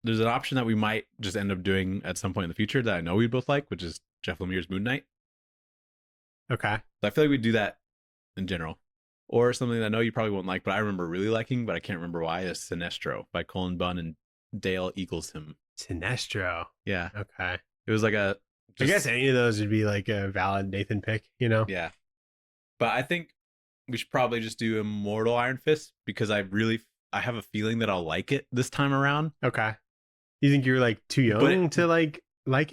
S2: there's an option that we might just end up doing at some point in the future that I know we both like, which is Jeff Lemire's Moon Knight.
S1: Okay.
S2: So I feel like we do that in general. Or something that I know you probably won't like, but I remember really liking, but I can't remember why, is Sinestro by Colin Bunn and Dale Eaglesham.
S1: Sinestro.
S2: Yeah.
S1: Okay.
S2: It was like
S1: I guess any of those would be like a valid Nathan pick, you know?
S2: Yeah. But I think we should probably just do Immortal Iron Fist because I have a feeling that I'll like it this time around.
S1: Okay. You think you're like too young to like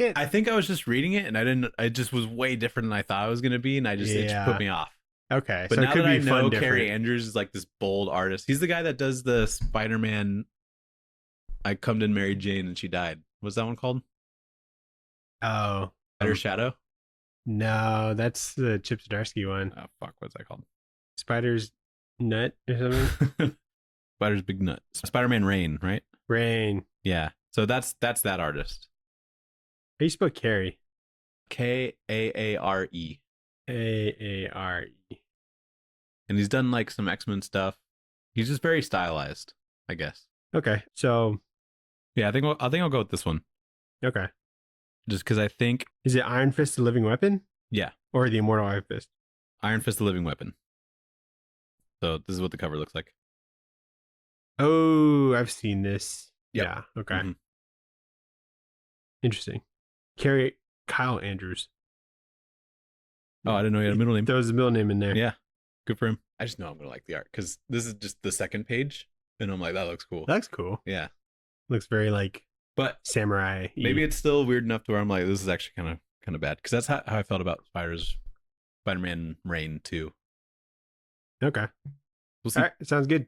S1: it?
S2: I think I was just reading it and I just was way different than I thought I was going to be. And it just put me off.
S1: Okay.
S2: But
S1: so
S2: now
S1: it could
S2: that
S1: be
S2: I know
S1: fun
S2: Carrie Andrews is like this bold artist. He's the guy that does the Spider-Man I Come to Mary Jane and She Died. What's that one called?
S1: Oh.
S2: Spider Shadow?
S1: No, that's the Chip Zdarsky one.
S2: Oh, fuck. What's that called?
S1: Spider's Nut or something?
S2: Spider's Big Nut. Spider-Man Rain, right?
S1: Rain.
S2: Yeah. So that's that artist.
S1: How do you spell Carrie?
S2: Kaare.
S1: Aare.
S2: And he's done like some X-Men stuff. He's just very stylized, I guess.
S1: Okay. So
S2: yeah, I think I'll go with this one.
S1: Okay.
S2: Just because I think
S1: is it Iron Fist the Living Weapon?
S2: Yeah.
S1: Or the Immortal Iron Fist?
S2: Iron Fist the Living Weapon. So this is what the cover looks like.
S1: Oh, I've seen this.
S2: Yep.
S1: Yeah. Okay.
S2: Mm-hmm.
S1: Interesting. Kyle Andrews.
S2: Oh, I didn't know he had a middle name.
S1: There was a middle name in there.
S2: Yeah. Good for him. I just know I'm going to like the art because this is just the second page. And I'm like, that looks cool.
S1: That looks cool.
S2: Yeah.
S1: Looks very like
S2: but
S1: samurai.
S2: Maybe it's still weird enough to where I'm like, this is actually kind of bad. Because that's how I felt about Spider-Man Reign 2.
S1: Okay.
S2: We'll see.
S1: All right. Sounds good.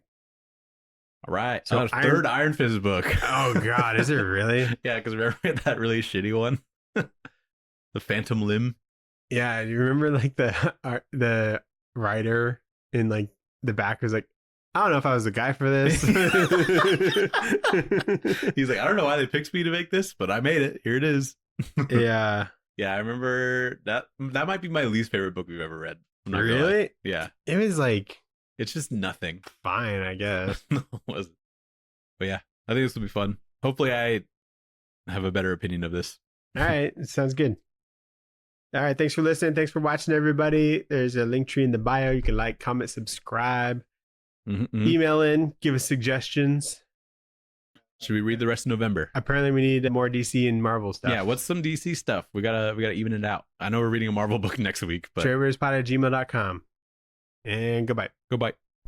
S2: All right.
S1: So
S2: third Iron Fist book.
S1: Oh, God. Is it really?
S2: Yeah, because remember that really shitty one? The Phantom Limb?
S1: Yeah. Do you remember like the writer in like the back was like, I don't know if I was the guy for this.
S2: He's like, I don't know why they picked me to make this, but I made it. Here it is.
S1: Yeah.
S2: Yeah, I remember that. That might be my least favorite book we've ever read.
S1: Really?
S2: Yeah.
S1: It was like,
S2: it's just nothing.
S1: Fine, I guess.
S2: No, it wasn't. But yeah, I think this will be fun. Hopefully I have a better opinion of this.
S1: All right. It sounds good. All right. Thanks for listening. Thanks for watching, everybody. There's a link tree in the bio. You can like, comment, subscribe, email in, give us suggestions.
S2: Should we read the rest of November?
S1: Apparently we need more DC and Marvel stuff.
S2: Yeah, what's some DC stuff? We gotta even it out. I know we're reading a Marvel book next week, but
S1: tradewaiterspod@gmail.com. And goodbye.
S2: Goodbye.